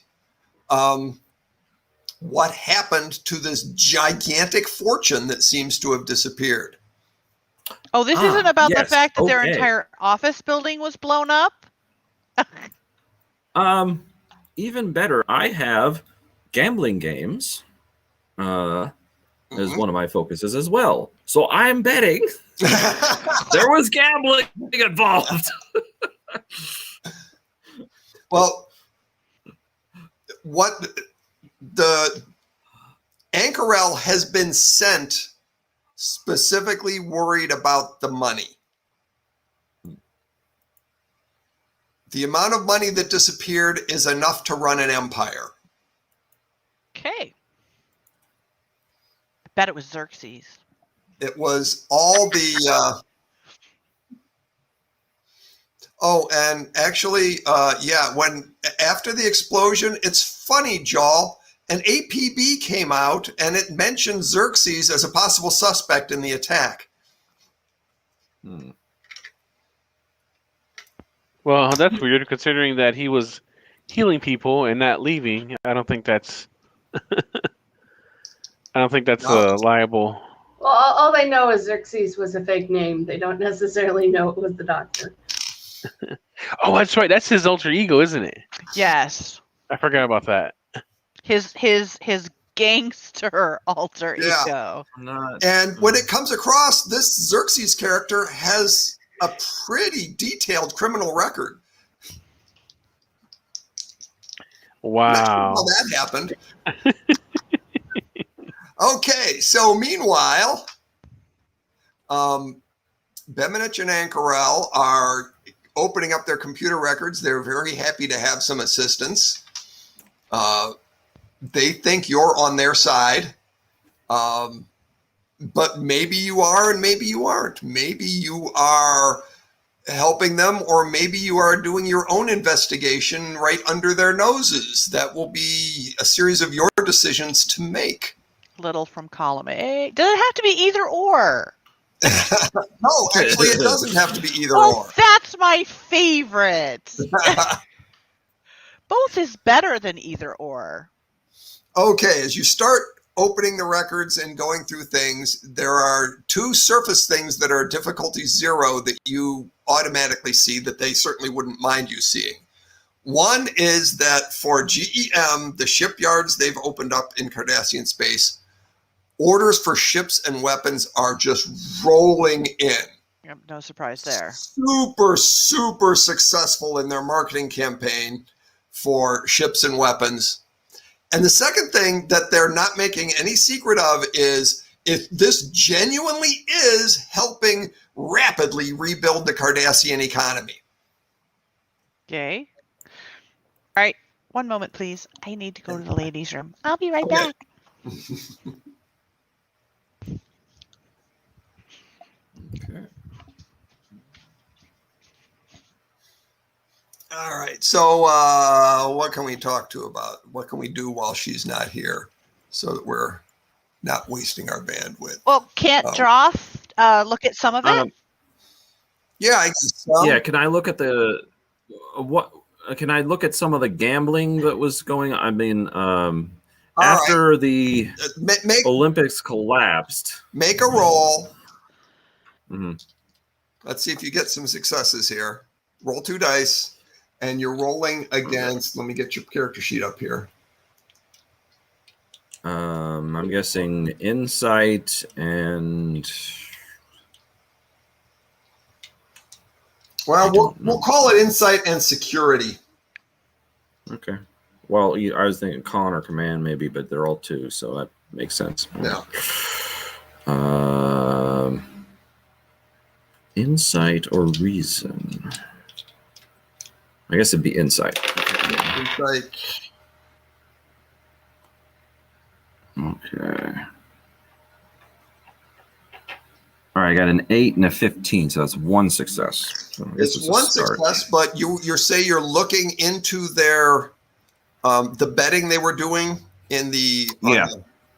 Speaker 1: what happened to this gigantic fortune that seems to have disappeared.
Speaker 6: Oh, this isn't about the
Speaker 2: yes,
Speaker 6: fact that their
Speaker 2: okay.
Speaker 6: entire office building was blown up?
Speaker 2: Even better, I have gambling games as
Speaker 1: Mhm.
Speaker 2: one of my focuses as well. So I'm betting there was gambling involved.
Speaker 1: Well, what the Ankarel has been sent specifically worried about the money. The amount of money that disappeared is enough to run an empire.
Speaker 6: Okay. I bet it was Xerxes.
Speaker 1: It was all the and actually, when after the explosion, it's funny, Jaw, an APB came out and it mentioned Xerxes as a possible suspect in the attack.
Speaker 3: Well, that's weird considering that he was healing people and not leaving. I don't think that's
Speaker 1: No.
Speaker 3: liable.
Speaker 5: Well, all they know is Xerxes was a fake name. They don't necessarily know it was the doctor.
Speaker 3: Oh, that's right. That's his alter ego, isn't it?
Speaker 6: Yes.
Speaker 3: I forgot about that.
Speaker 6: His gangster alter
Speaker 1: Yeah.
Speaker 6: ego.
Speaker 1: And when it comes across, this Xerxes character has a pretty detailed criminal record.
Speaker 3: Wow.
Speaker 1: Not sure how that happened. Okay, so meanwhile, Beminich and Ankarel are opening up their computer records. They're very happy to have some assistance. They think you're on their side. But maybe you are and maybe you aren't. Maybe you are helping them, or maybe you are doing your own investigation right under their noses. That will be a series of your decisions to make.
Speaker 6: Little from column A. Does it have to be either or?
Speaker 1: No, actually, it doesn't have to be either
Speaker 6: Oh,
Speaker 1: or.
Speaker 6: that's my favorite. Both is better than either or.
Speaker 1: Okay, as you start opening the records and going through things, there are two surface things that are difficulty 0 that you automatically see that they certainly wouldn't mind you seeing. One is that for GEM, the shipyards they've opened up in Cardassian space, orders for ships and weapons are just rolling in.
Speaker 6: Yep, no surprise there.
Speaker 1: Super, super successful in their marketing campaign for ships and weapons. And the second thing that they're not making any secret of is if this genuinely is helping rapidly rebuild the Cardassian economy.
Speaker 6: Okay. All right. One moment, please. I need to go to the ladies' room. I'll be right
Speaker 1: Okay.
Speaker 6: back.
Speaker 2: Okay.
Speaker 1: All right. So what can we talk to about? What can we do while she's not here so that we're not wasting our bandwidth?
Speaker 6: Well, can't Droth look at some of it?
Speaker 1: Yeah, I guess so.
Speaker 2: Yeah, can I look at the what? Can I look at some of the gambling that was going on? I mean, after the Olympics collapsed,
Speaker 1: make a roll.
Speaker 2: Mm-hmm.
Speaker 1: Let's see if you get some successes here. Roll 2 dice, and you're rolling against. Let me get your character sheet up here.
Speaker 2: I'm guessing insight and.
Speaker 1: Well, we'll call it insight and security.
Speaker 2: Okay. Well, I was thinking con or command maybe, but they're all 2, so that makes sense.
Speaker 1: Yeah.
Speaker 2: Insight or reason? I guess it'd be insight.
Speaker 1: Insight.
Speaker 2: Okay. All right, I got an 8 and a 15, so that's 1 success. So
Speaker 1: it's 1 success, but you say you're looking into their the betting they were doing in the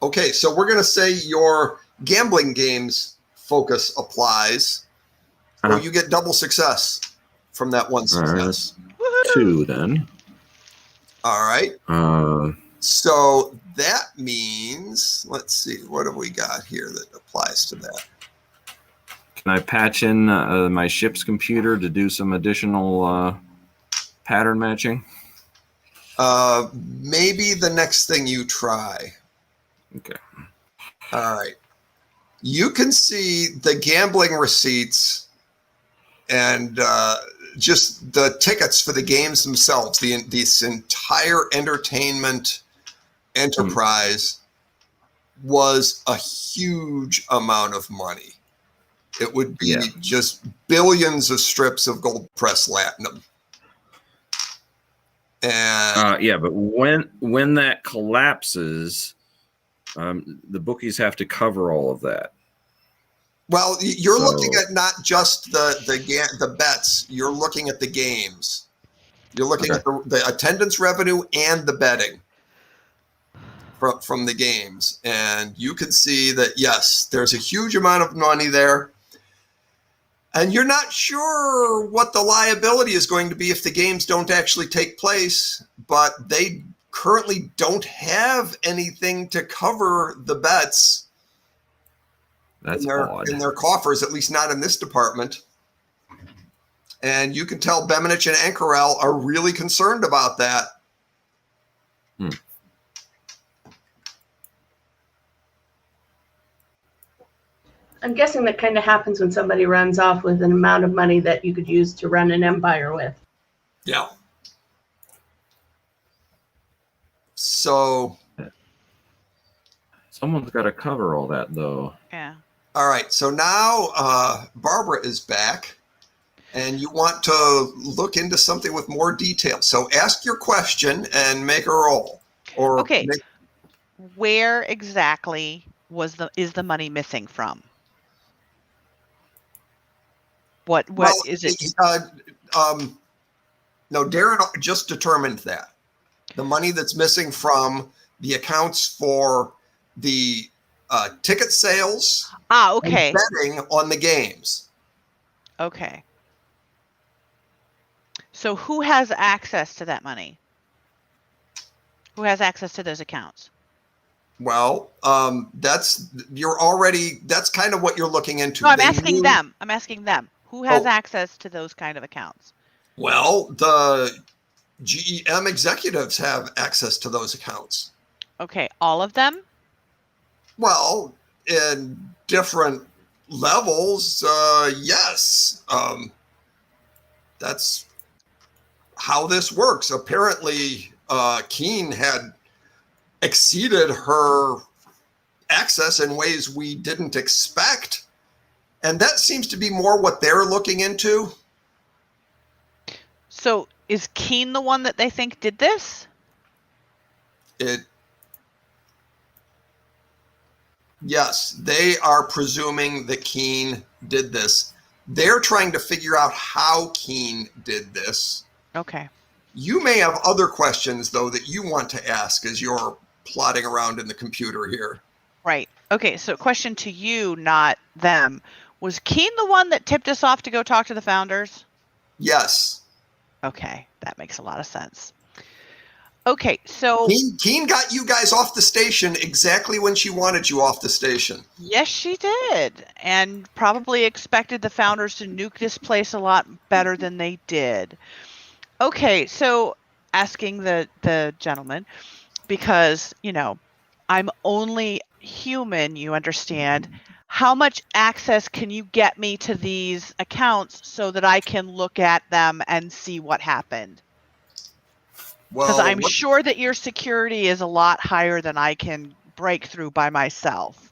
Speaker 1: Okay, so we're gonna say your gambling games focus applies. So you get double success from that 1 success.
Speaker 2: Right. 2 then.
Speaker 1: All right. So that means, let's see, what have we got here that applies to that?
Speaker 2: Can I patch in my ship's computer to do some additional pattern matching?
Speaker 1: Maybe the next thing you try.
Speaker 2: Okay.
Speaker 1: All right. You can see the gambling receipts and just the tickets for the games themselves. This entire entertainment enterprise was a huge amount of money. It would be just billions of strips of gold press latinum. And
Speaker 2: but when that collapses, the bookies have to cover all of that.
Speaker 1: Well, you're looking at not just the bets. You're looking at the games. You're looking at the attendance revenue and the betting from the games, and you can see that yes, there's a huge amount of money there. And you're not sure what the liability is going to be if the games don't actually take place, but they currently don't have anything to cover the bets.
Speaker 2: That's odd.
Speaker 1: in their coffers, at least not in this department. And you can tell Beminich and Ankarel are really concerned about that.
Speaker 5: I'm guessing that kind of happens when somebody runs off with an amount of money that you could use to run an empire with.
Speaker 1: Yeah. So
Speaker 2: Someone's got to cover all that, though.
Speaker 6: Yeah.
Speaker 1: all right. So now Barbara is back, and you want to look into something with more detail. So ask your question and make a roll. Or
Speaker 6: Okay. Where exactly is the money missing from? What is it?
Speaker 1: No, Darren just determined that. The money that's missing from the accounts for the ticket sales
Speaker 6: Okay.
Speaker 1: and betting on the games.
Speaker 6: Okay. So who has access to that money? Who has access to those accounts?
Speaker 1: Well, that's kind of what you're looking into.
Speaker 6: No, I'm asking them. I'm asking them. Who has
Speaker 1: Oh.
Speaker 6: access to those kind of accounts?
Speaker 1: Well, the GEM executives have access to those accounts.
Speaker 6: Okay, all of them?
Speaker 1: Well, in different levels, yes. That's how this works. Apparently, Keen had exceeded her access in ways we didn't expect. And that seems to be more what they're looking into.
Speaker 6: So is Keen the one that they think did this?
Speaker 1: Yes, they are presuming that Keen did this. They're trying to figure out how Keen did this.
Speaker 6: Okay.
Speaker 1: You may have other questions, though, that you want to ask as you're plodding around in the computer here.
Speaker 6: Right. Okay, so question to you, not them. Was Keen the one that tipped us off to go talk to the founders?
Speaker 1: Yes.
Speaker 6: Okay, that makes a lot of sense. Okay, so...
Speaker 1: Keen got you guys off the station exactly when she wanted you off the station.
Speaker 6: Yes, she did. And probably expected the founders to nuke this place a lot better than they did. Okay, so asking the gentleman, because, I'm only human, you understand. How much access can you get me to these accounts so that I can look at them and see what happened? Because I'm sure that your security is a lot higher than I can break through by myself.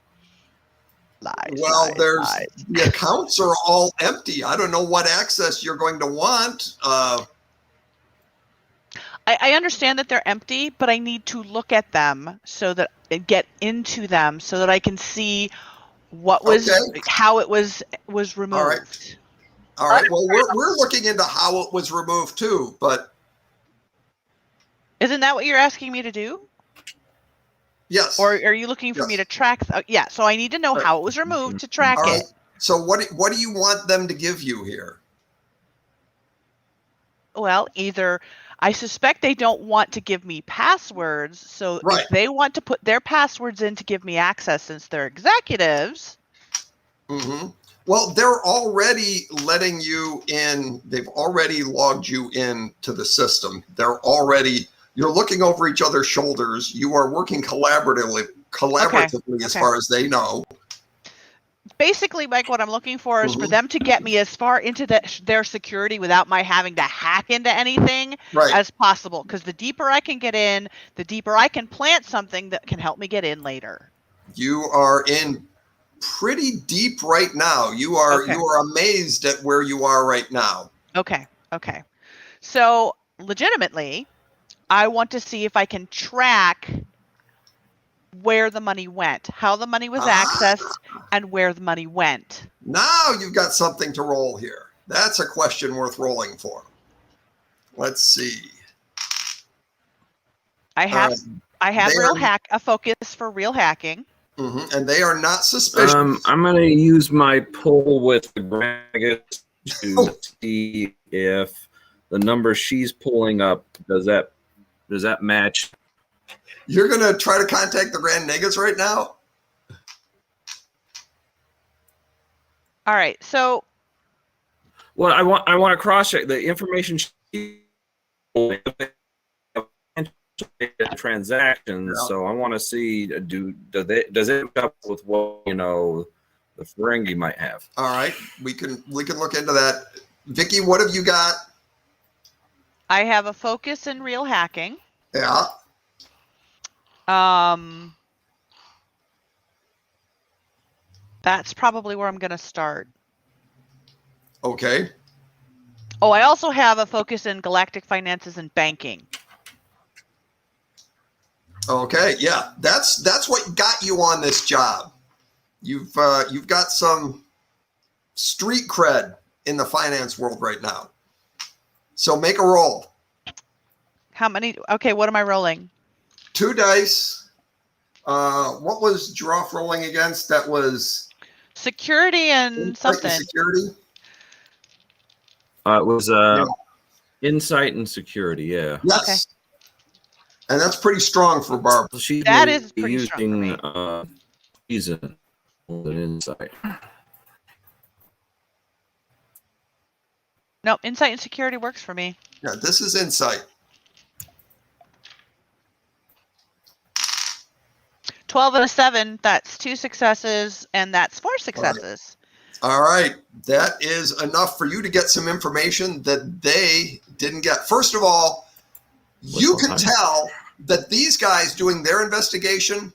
Speaker 6: Lies.
Speaker 1: The accounts are all empty. I don't know what access you're going to want.
Speaker 6: I understand that they're empty, but I need to look at them get into them so that I can see how it was removed.
Speaker 1: All right. Well, we're looking into how it was removed too, but
Speaker 6: isn't that what you're asking me to do?
Speaker 1: Yes.
Speaker 6: Or are you looking for me to track? Yeah. So I need to know how it was removed to track it.
Speaker 1: So what do you want them to give you here?
Speaker 6: Well, either I suspect they don't want to give me passwords. So if they want to put their passwords in to give me access since they're executives.
Speaker 1: Mm-hmm. Well, they're already letting you in. They've already logged you in to the system. You're looking over each other's shoulders. You are working collaboratively as far as they know.
Speaker 6: Basically, Mike, what I'm looking for is for them to get me as far into their security without my having to hack into anything as possible. Because the deeper I can get in, the deeper I can plant something that can help me get in later.
Speaker 1: You are in pretty deep right now. You are amazed at where you are right now.
Speaker 6: Okay. So legitimately, I want to see if I can track where the money went, how the money was accessed, and where the money went.
Speaker 1: Now you've got something to roll here. That's a question worth rolling for. Let's see. I have
Speaker 6: a focus for real hacking.
Speaker 1: Mm-hmm. And they are not suspicious.
Speaker 2: I'm going to use my pull with the Greg to see if the number she's pulling up does that match.
Speaker 1: You're going to try to contact the Grand Negas right now?
Speaker 6: All right. So
Speaker 2: Well, I want to cross check the information sheet transactions.
Speaker 1: Yeah.
Speaker 2: So I want to see does it up with what the Ferengi might have.
Speaker 1: All right, we can look into that. Vicky, what have you got?
Speaker 6: I have a focus in real hacking.
Speaker 1: Yeah.
Speaker 6: That's probably where I'm going to start.
Speaker 1: Okay.
Speaker 6: Oh, I also have a focus in galactic finances and banking.
Speaker 1: Okay. Yeah, that's what got you on this job. You've got some street cred in the finance world right now. So make a roll.
Speaker 6: How many? Okay, what am I rolling?
Speaker 1: 2 dice. What was Droff rolling against? That was
Speaker 6: Security and something.
Speaker 1: security.
Speaker 2: It was insight and security. Yeah.
Speaker 1: Yes.
Speaker 6: Okay.
Speaker 1: And that's pretty strong for Barb.
Speaker 2: So she
Speaker 6: That
Speaker 2: may
Speaker 6: is
Speaker 2: be
Speaker 6: pretty strong
Speaker 2: using
Speaker 6: for
Speaker 2: reason with an insight.
Speaker 6: No, insight and security works for me.
Speaker 1: Yeah, this is insight.
Speaker 6: 12 and a 7, that's 2 successes, and that's 4 successes.
Speaker 1: All right. That is enough for you to get some information that they didn't get. First of all, you can tell that these guys doing their investigation,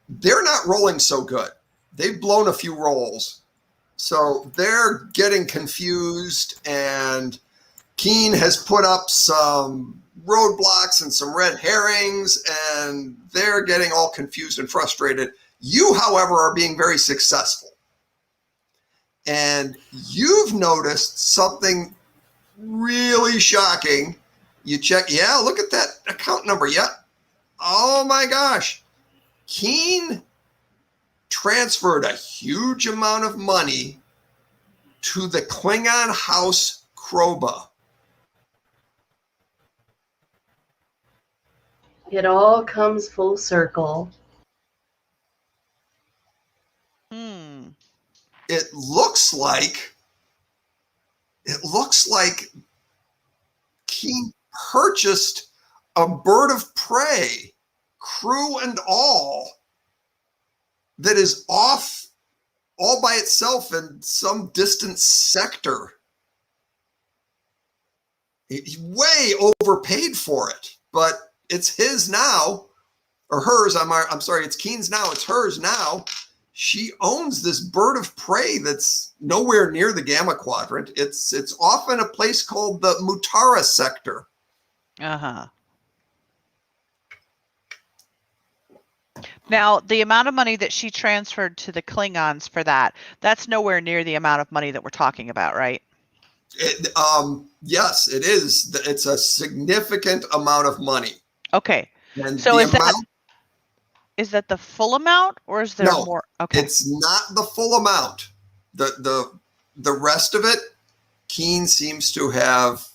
Speaker 1: they're not rolling so good. They've blown a few rolls. So they're getting confused, and Keen has put up some roadblocks and some red herrings, and they're getting all confused and frustrated. You, however, are being very successful. And you've noticed something really shocking. You check, yeah, look at that account number. Yeah. Oh my gosh. Keen transferred a huge amount of money to the Klingon house Kroba.
Speaker 5: It all comes full circle.
Speaker 1: It looks like Keen purchased a bird of prey, crew and all, that is off all by itself in some distant sector. He way overpaid for it, but it's his now, or hers. I'm sorry, it's Keen's now. It's hers now. She owns this bird of prey that's nowhere near the Gamma Quadrant. It's off in a place called the Mutara sector.
Speaker 6: Uh-huh. Now, the amount of money that she transferred to the Klingons for that's nowhere near the amount of money that we're talking about, right?
Speaker 1: Yes, it is. It's a significant amount of money.
Speaker 6: Okay.
Speaker 1: And
Speaker 6: So
Speaker 1: the
Speaker 6: is that the full amount, or is there
Speaker 1: No,
Speaker 6: more? Okay.
Speaker 1: It's not the full amount. The rest of it, Keen seems to have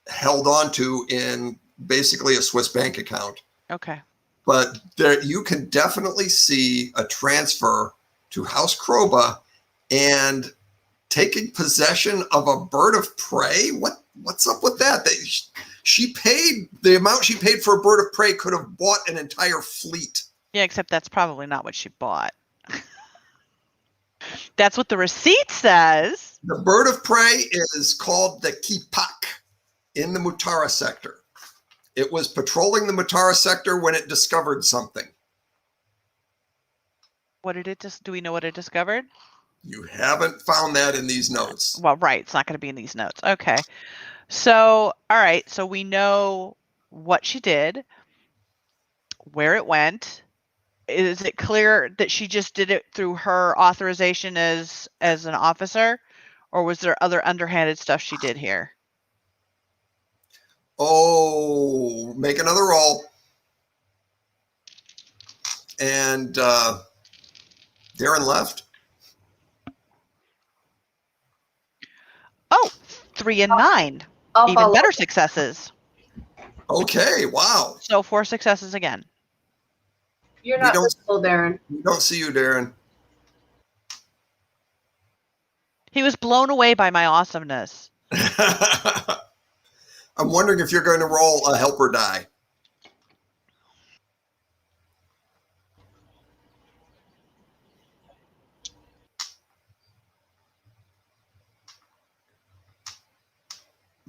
Speaker 1: held on to in basically a Swiss bank account.
Speaker 6: Okay.
Speaker 1: But there, you can definitely see a transfer to House Kroba and taking possession of a bird of prey. What's up with that? She paid the amount she paid for a bird of prey could have bought an entire fleet.
Speaker 6: Yeah, except that's probably not what she bought. That's what the receipt says.
Speaker 1: The bird of prey is called the Kipak in the Mutara sector. It was patrolling the Mutara sector when it discovered something.
Speaker 6: What did it do we know what it discovered?
Speaker 1: You haven't found that in these notes.
Speaker 6: Well, right. It's not going to be in these notes. Okay. So, all right. So we know what she did, where it went. Is it clear that she just did it through her authorization as an officer, or was there other underhanded stuff she did here?
Speaker 1: Oh, make another roll. And Darren left.
Speaker 6: Oh, 3 and 9.
Speaker 5: I'll
Speaker 6: Even
Speaker 5: follow.
Speaker 6: better successes.
Speaker 1: Okay, wow.
Speaker 6: So 4 successes again.
Speaker 5: You're not
Speaker 1: don't-
Speaker 5: visible, Darren.
Speaker 1: We don't see you, Darren.
Speaker 6: He was blown away by my awesomeness.
Speaker 1: I'm wondering if you're going to roll a helper die.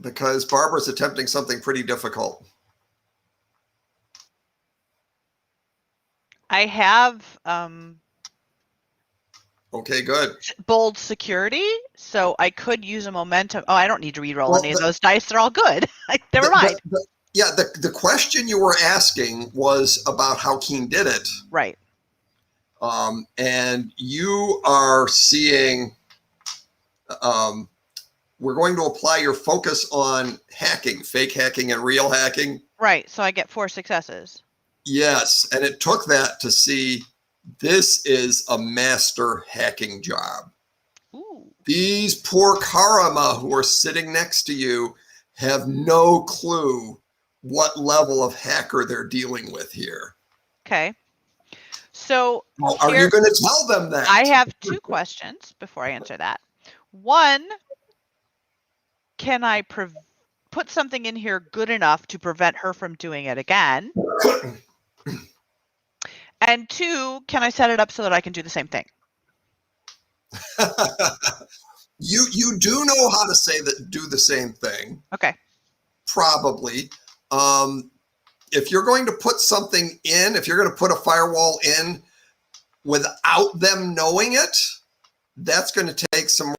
Speaker 1: Because Barbara's attempting something pretty difficult.
Speaker 6: I have
Speaker 1: Okay, good.
Speaker 6: bold security, so I could use a momentum. Oh, I don't need to re-roll
Speaker 1: Well,
Speaker 6: any of those dice. They're all good. Never mind.
Speaker 1: The question you were asking was about how Keen did it.
Speaker 6: Right.
Speaker 1: And you are seeing, we're going to apply your focus on hacking, fake hacking and real hacking.
Speaker 6: Right. So I get 4 successes.
Speaker 1: Yes. And it took that to see this is a master hacking job.
Speaker 6: Ooh.
Speaker 1: These poor Karama who are sitting next to you have no clue what level of hacker they're dealing with here.
Speaker 6: Okay. So
Speaker 1: Well, are you going to tell them that?
Speaker 6: I have 2 questions before I answer that. One, can I put something in here good enough to prevent her from doing it again? And 2, can I set it up so that I can do the same thing?
Speaker 1: You do know how to say that, do the same thing.
Speaker 6: Okay.
Speaker 1: Probably. If you're going to put something in, if you're going to put a firewall in without them knowing it, that's going to take some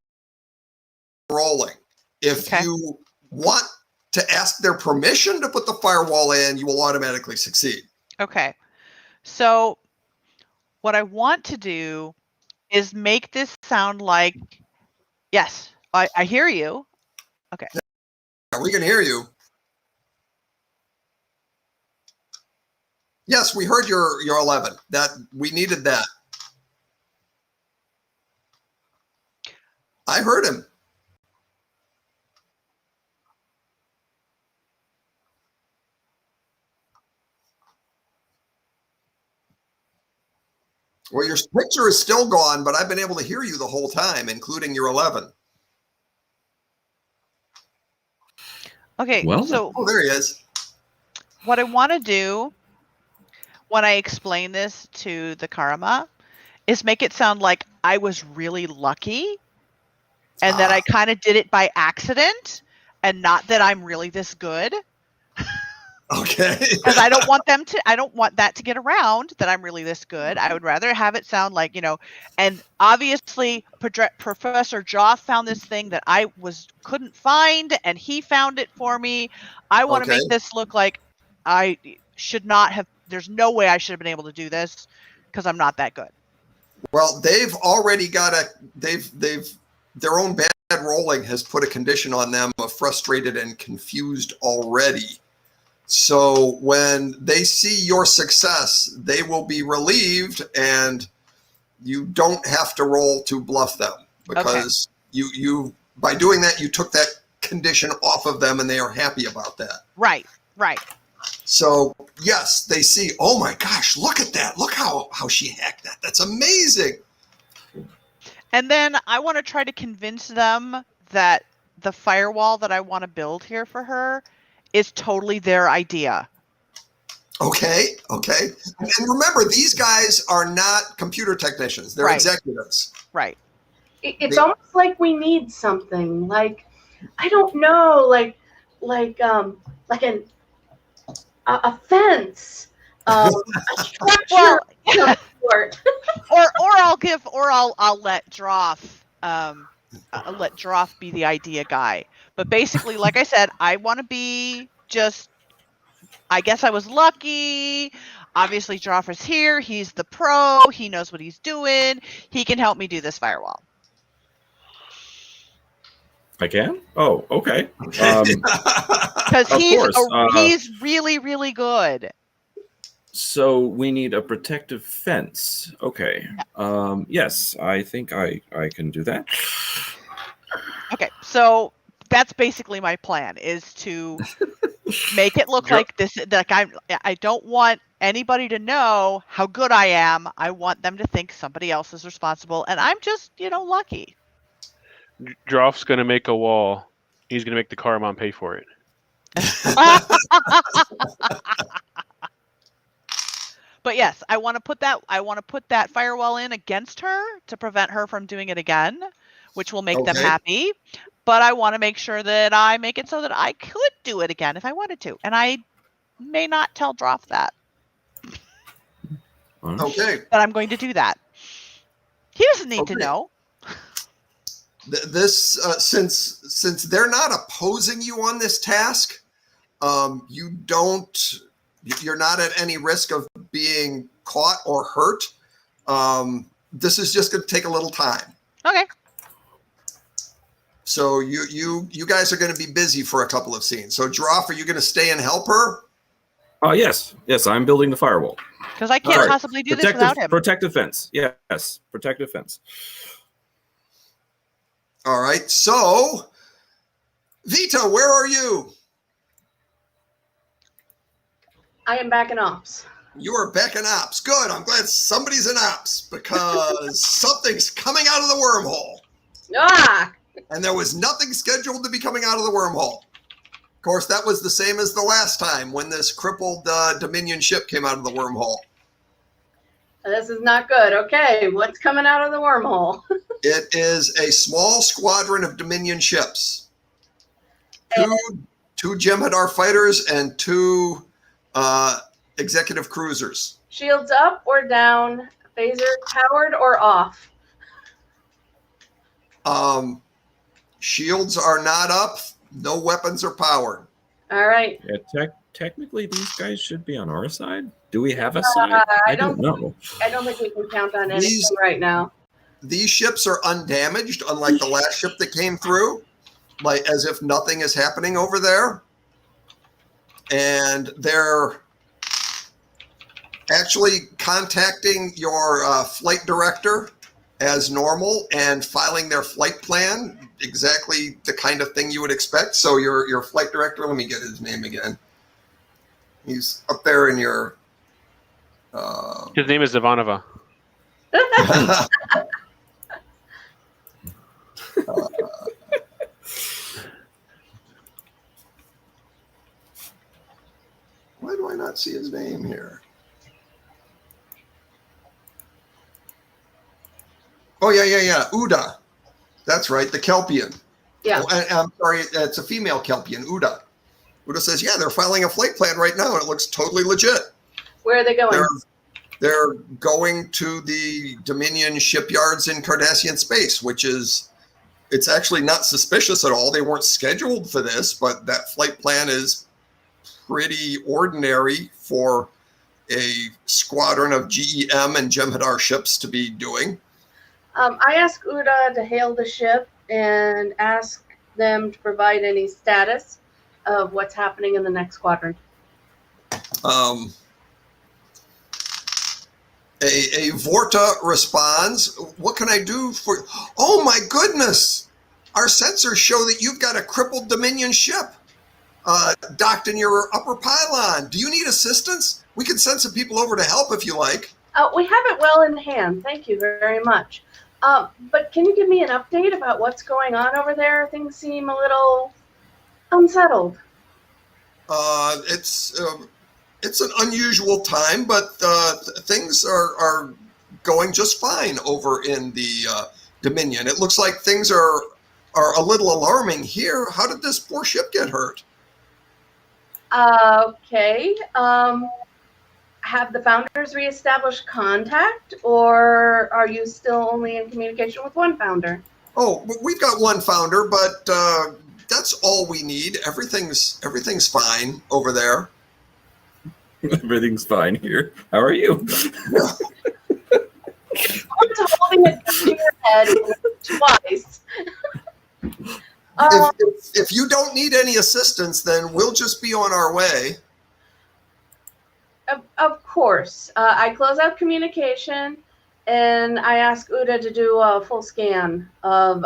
Speaker 1: rolling. If you want to ask their permission to put the firewall in, you will automatically succeed.
Speaker 6: Okay. So what I want to do is make this sound like, yes, I hear you. Okay.
Speaker 1: Yeah, we can hear you. Yes, we heard your 11. That we needed that. I heard him. Well, your picture is still gone, but I've been able to hear you the whole time, including your 11.
Speaker 6: Okay.
Speaker 2: Well,
Speaker 6: so
Speaker 1: Oh, there he is.
Speaker 6: what I want to do when I explain this to the Karma is make it sound like I was really lucky and that I kind of did it by accident and not that I'm really this good.
Speaker 1: Okay.
Speaker 6: Because I don't want that to get around that I'm really this good. I would rather have it sound like, and obviously Professor Joff found this thing that I couldn't find and he found it for me. I want to make this look like I should not have, there's no way I should have been able to do this because I'm not that good.
Speaker 1: Well, they've already got their own bad rolling has put a condition on them of frustrated and confused already. So when they see your success, they will be relieved and you don't have to roll to bluff them because you by doing that, you took that condition off of them and they are happy about that.
Speaker 6: Right.
Speaker 1: So yes, they see, oh my gosh, look at that. Look how she hacked that. That's amazing.
Speaker 6: And then I want to try to convince them that the firewall that I want to build here for her is totally their idea.
Speaker 1: Okay. And remember, these guys are not computer technicians. They're executives.
Speaker 6: Right.
Speaker 5: It's almost like we need something like, I don't know, like a fence, a structure.
Speaker 6: I'll let Droff be the idea guy. But basically, like I said, I want to be I guess I was lucky. Obviously, Droff is here. He's the pro. He knows what he's doing. He can help me do this firewall.
Speaker 2: I can? Oh, okay.
Speaker 6: Because he's really, really good.
Speaker 2: So we need a protective fence. Okay. Yes, I think I can do that.
Speaker 6: Okay, so that's basically my plan, is to make it look like this. Like I don't want anybody to know how good I am. I want them to think somebody else is responsible, and I'm just, lucky.
Speaker 3: Droff's gonna make a wall. He's gonna make the Caramon pay for it.
Speaker 6: But yes, I want to put that firewall in against her to prevent her from doing it again, which will make them
Speaker 1: Okay.
Speaker 6: happy. But I want to make sure that I make it so that I could do it again if I wanted to, and I may not tell Droff that.
Speaker 1: Okay.
Speaker 6: But I'm going to do that. He doesn't need to know.
Speaker 1: This since they're not opposing you on this task, you're not at any risk of being caught or hurt. This is just going to take a little time.
Speaker 6: Okay.
Speaker 1: So you guys are going to be busy for a couple of scenes. So Droff, are you going to stay and help her?
Speaker 2: Oh, yes. Yes, I'm building the firewall.
Speaker 6: Because I can't
Speaker 2: All right.
Speaker 6: possibly do this without him.
Speaker 2: Protective fence. Yes, protective fence.
Speaker 1: All right. So, Vita, where are you?
Speaker 5: I am back in ops.
Speaker 1: You are back in ops. Good. I'm glad somebody's in ops because something's coming out of the wormhole.
Speaker 5: Ah!
Speaker 1: And there was nothing scheduled to be coming out of the wormhole. Of course, that was the same as the last time when this crippled Dominion ship came out of the wormhole.
Speaker 5: This is not good. Okay, what's coming out of the wormhole?
Speaker 1: It is a small squadron of Dominion ships. Two Jem'Hadar fighters and two executive cruisers.
Speaker 5: Shields up or down? Phaser powered or off?
Speaker 1: Shields are not up. No weapons are powered.
Speaker 5: All right.
Speaker 2: Yeah, technically, these guys should be on our side. Do we have a side? I don't know.
Speaker 5: I don't think we can count on anything right now.
Speaker 1: These ships are undamaged, unlike the last ship that came through, like as if nothing is happening over there. And they're actually contacting your flight director as normal and filing their flight plan, exactly the kind of thing you would expect. So your flight director, let me get his name again. He's up there in your...
Speaker 3: His name is Ivanova.
Speaker 1: Why do I not see his name here? Oh, yeah. Uda. That's right, the Kelpian.
Speaker 5: Yeah.
Speaker 1: Oh, I'm sorry, it's a female Kelpian, Uda. Uda says, yeah, they're filing a flight plan right now, and it looks totally legit.
Speaker 5: Where are they going?
Speaker 1: They're going to the Dominion shipyards in Cardassian space, which is, it's actually not suspicious at all. They weren't scheduled for this, but that flight plan is pretty ordinary for a squadron of GEM and Jem'Hadar ships to be doing.
Speaker 5: I asked Uda to hail the ship and ask them to provide any status of what's happening in the next squadron.
Speaker 1: A Vorta responds, what can I do for... Oh my goodness! Our sensors show that you've got a crippled Dominion ship docked in your upper pylon. Do you need assistance? We can send some people over to help if you like.
Speaker 5: We have it well in hand. Thank you very much. But can you give me an update about what's going on over there? Things seem a little unsettled.
Speaker 1: It's an unusual time, but things are going just fine over in the Dominion. It looks like things are a little alarming here. How did this poor ship get hurt?
Speaker 5: Okay. Have the founders reestablished contact, or are you still only in communication with one founder?
Speaker 1: Oh, we've got one founder, but that's all we need. Everything's fine over there.
Speaker 2: Everything's fine here. How are you?
Speaker 5: I'm holding it to your head twice.
Speaker 1: If you don't need any assistance, then we'll just be on our way.
Speaker 5: Of course. I close out communication, and I ask Uda to do a full scan of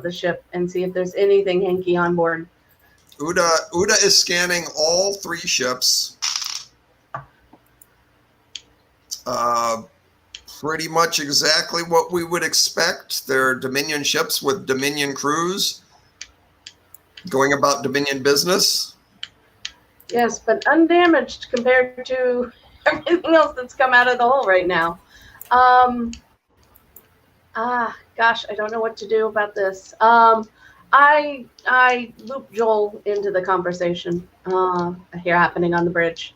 Speaker 5: the ship and see if there's anything hanky on board.
Speaker 1: Uda is scanning all three ships. pretty much exactly what we would expect. They're Dominion ships with Dominion crews going about Dominion business.
Speaker 5: Yes, but undamaged compared to everything else that's come out of the hole right now. Gosh, I don't know what to do about this. I looped Joel into the conversation here happening on the bridge.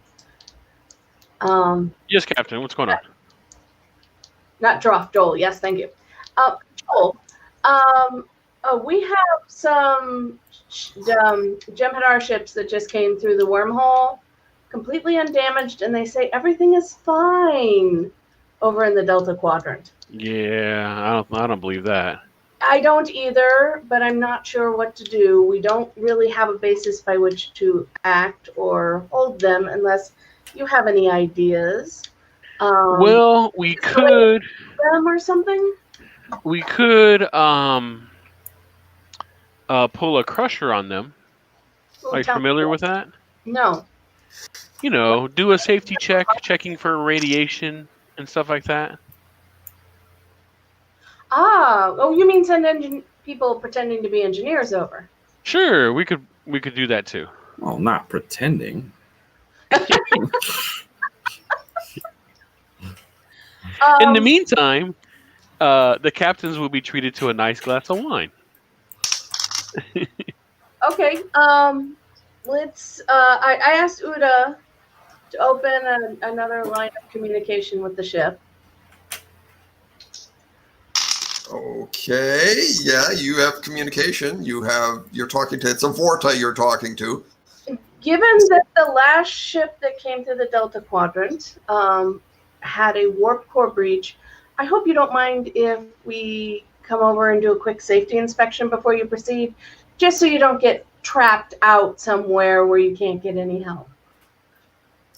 Speaker 3: Yes, Captain. What's going on?
Speaker 5: Not Droff, Joel. Yes, thank you. Joel, we have some Jem'Hadar ships that just came through the wormhole, completely undamaged, and they say everything is fine over in the Delta Quadrant.
Speaker 3: Yeah, I don't believe that.
Speaker 5: I don't either, but I'm not sure what to do. We don't really have a basis by which to act or hold them unless you have any ideas.
Speaker 3: Well, we could
Speaker 5: Them or something?
Speaker 3: we could pull a crusher on them. Are you familiar with that?
Speaker 5: No.
Speaker 3: You know, do a safety check, checking for radiation and stuff like that.
Speaker 5: You mean send people pretending to be engineers over?
Speaker 3: Sure, we could do that too.
Speaker 2: Well, not pretending.
Speaker 3: In the meantime, the captains will be treated to a nice glass of wine.
Speaker 5: Okay. Let's. I asked Uda to open another line of communication with the ship.
Speaker 1: Okay, yeah, you have communication. You're talking to, it's a Vorta you're talking to.
Speaker 5: Given that the last ship that came through the Delta Quadrant had a warp core breach, I hope you don't mind if we come over and do a quick safety inspection before you proceed, just so you don't get trapped out somewhere where you can't get any help.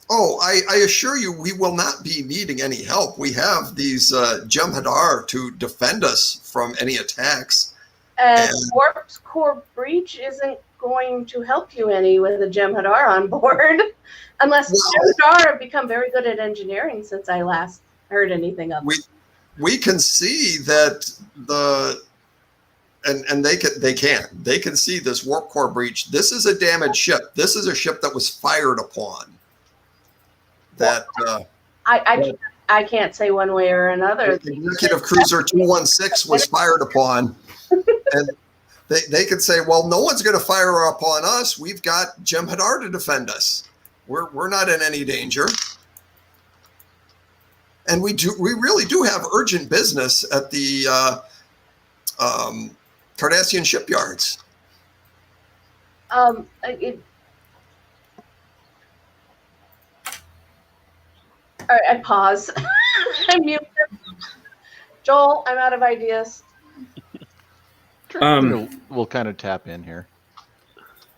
Speaker 1: Oh, I assure you, we will not be needing any help. We have these Jem'Hadar to defend us from any attacks.
Speaker 5: And warp core breach isn't going to help you any with a Jem'Hadar on board, unless Jem'Hadar have become very good at engineering since I last heard anything of it.
Speaker 1: We can see that they can see this warp core breach. This is a damaged ship. This is a ship that was fired upon.
Speaker 5: I can't say one way or another.
Speaker 1: Executive Cruiser 216 was fired upon, and they could say, "Well, no one's going to fire upon us. We've got Jem'Hadar to defend us. We're not in any danger." And we really do have urgent business at the Cardassian shipyards.
Speaker 5: All right, I pause. I mute him. Joel, I'm out of ideas.
Speaker 4: We'll kind of tap in here.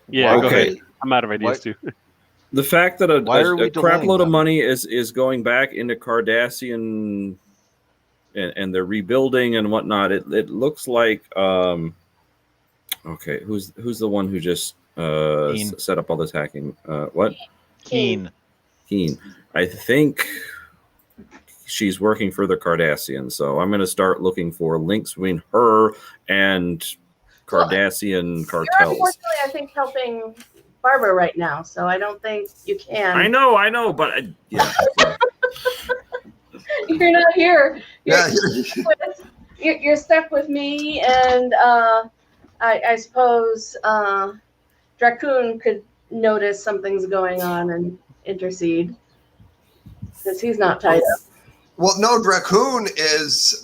Speaker 3: Yeah, go
Speaker 2: Okay.
Speaker 3: ahead. I'm out of ideas too.
Speaker 2: The fact that a
Speaker 4: Why are we
Speaker 2: crap
Speaker 4: delaying
Speaker 2: load of
Speaker 4: them?
Speaker 2: money is going back into Cardassian and they're rebuilding and whatnot, it looks like okay, who's the one who just set up all this hacking? What?
Speaker 4: Keen.
Speaker 2: I think she's working for the Cardassian, so I'm going to start looking for links between her and Cardassian cartels.
Speaker 5: You're unfortunately, I think, helping Barbara right now, so I don't think you can.
Speaker 2: I know, but yeah.
Speaker 5: You're not here.
Speaker 1: Yeah.
Speaker 5: You're stuck with me, and I suppose Dracoon could notice something's going on and intercede, because he's not tied up.
Speaker 1: Well, no, Dracoon is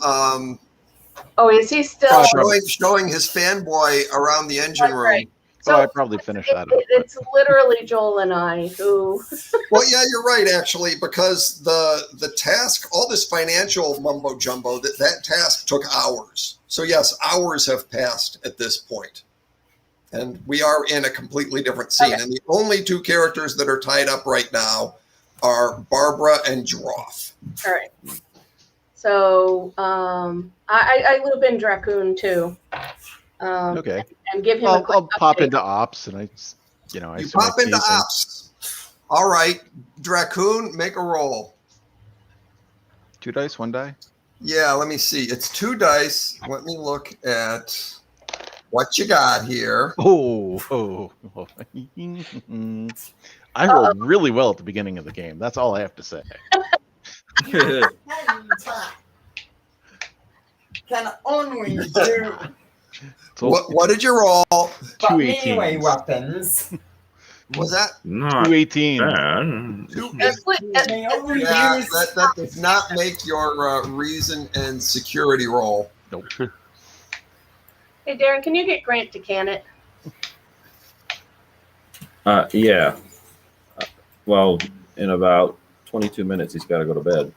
Speaker 5: Is he still
Speaker 1: showing his fanboy around the engine room.
Speaker 5: right.
Speaker 4: So I'd probably finish that up.
Speaker 5: It's literally Joel and I who.
Speaker 1: Well, yeah, you're right, actually, because the task, all this financial mumbo jumbo, that task took hours. So yes, hours have passed at this point, and we are in a completely different scene. Okay. And the only two characters that are tied up right now are Barbara and Droff.
Speaker 5: All right. So I loop in Dracoon too.
Speaker 4: Okay.
Speaker 5: And give him
Speaker 4: I'll pop into ops, and you
Speaker 1: pop into ops. All right, Dracoon, make a roll.
Speaker 4: 2 dice, 1 die.
Speaker 1: Yeah, let me see. It's 2 dice. Let me look at what you got here.
Speaker 4: Oh. I rolled really well at the beginning of the game. That's all I have to say.
Speaker 7: Can only do
Speaker 4: So
Speaker 1: What did you roll?
Speaker 4: Two
Speaker 7: melee
Speaker 4: 18s.
Speaker 7: weapons.
Speaker 1: Was that
Speaker 2: Not
Speaker 4: 2 18s.
Speaker 2: bad.
Speaker 1: 2?
Speaker 7: They only
Speaker 1: Yeah,
Speaker 7: use
Speaker 1: that does not make your reason and security roll.
Speaker 4: Nope.
Speaker 5: Hey, Darren, can you get Grant to can it?
Speaker 2: Yeah. Well, in about 22 minutes, he's got to go to bed.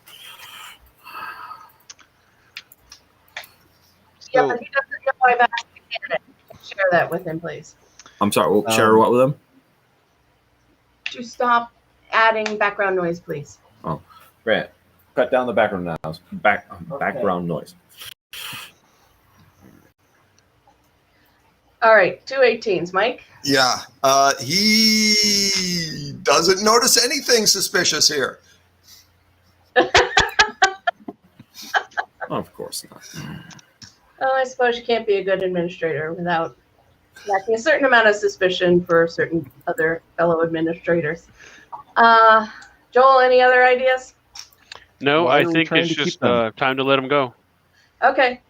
Speaker 5: Yeah,
Speaker 4: So,
Speaker 5: but he doesn't know I've asked to can it. Share that with him, please.
Speaker 2: I'm sorry. Share what with him?
Speaker 5: To stop adding background noise, please.
Speaker 2: Grant, cut down the background noise. Background noise.
Speaker 5: All right, 2 18s. Mike?
Speaker 1: Yeah, he doesn't notice anything suspicious here.
Speaker 2: Of course not.
Speaker 5: Oh, I suppose you can't be a good administrator without lacking a certain amount of suspicion for certain other fellow administrators. Joel, any other ideas?
Speaker 3: No,
Speaker 4: Why
Speaker 3: I
Speaker 4: are we
Speaker 3: think
Speaker 4: trying
Speaker 3: it's
Speaker 4: to keep
Speaker 3: just
Speaker 4: them?
Speaker 3: time to let them go.
Speaker 5: Okay.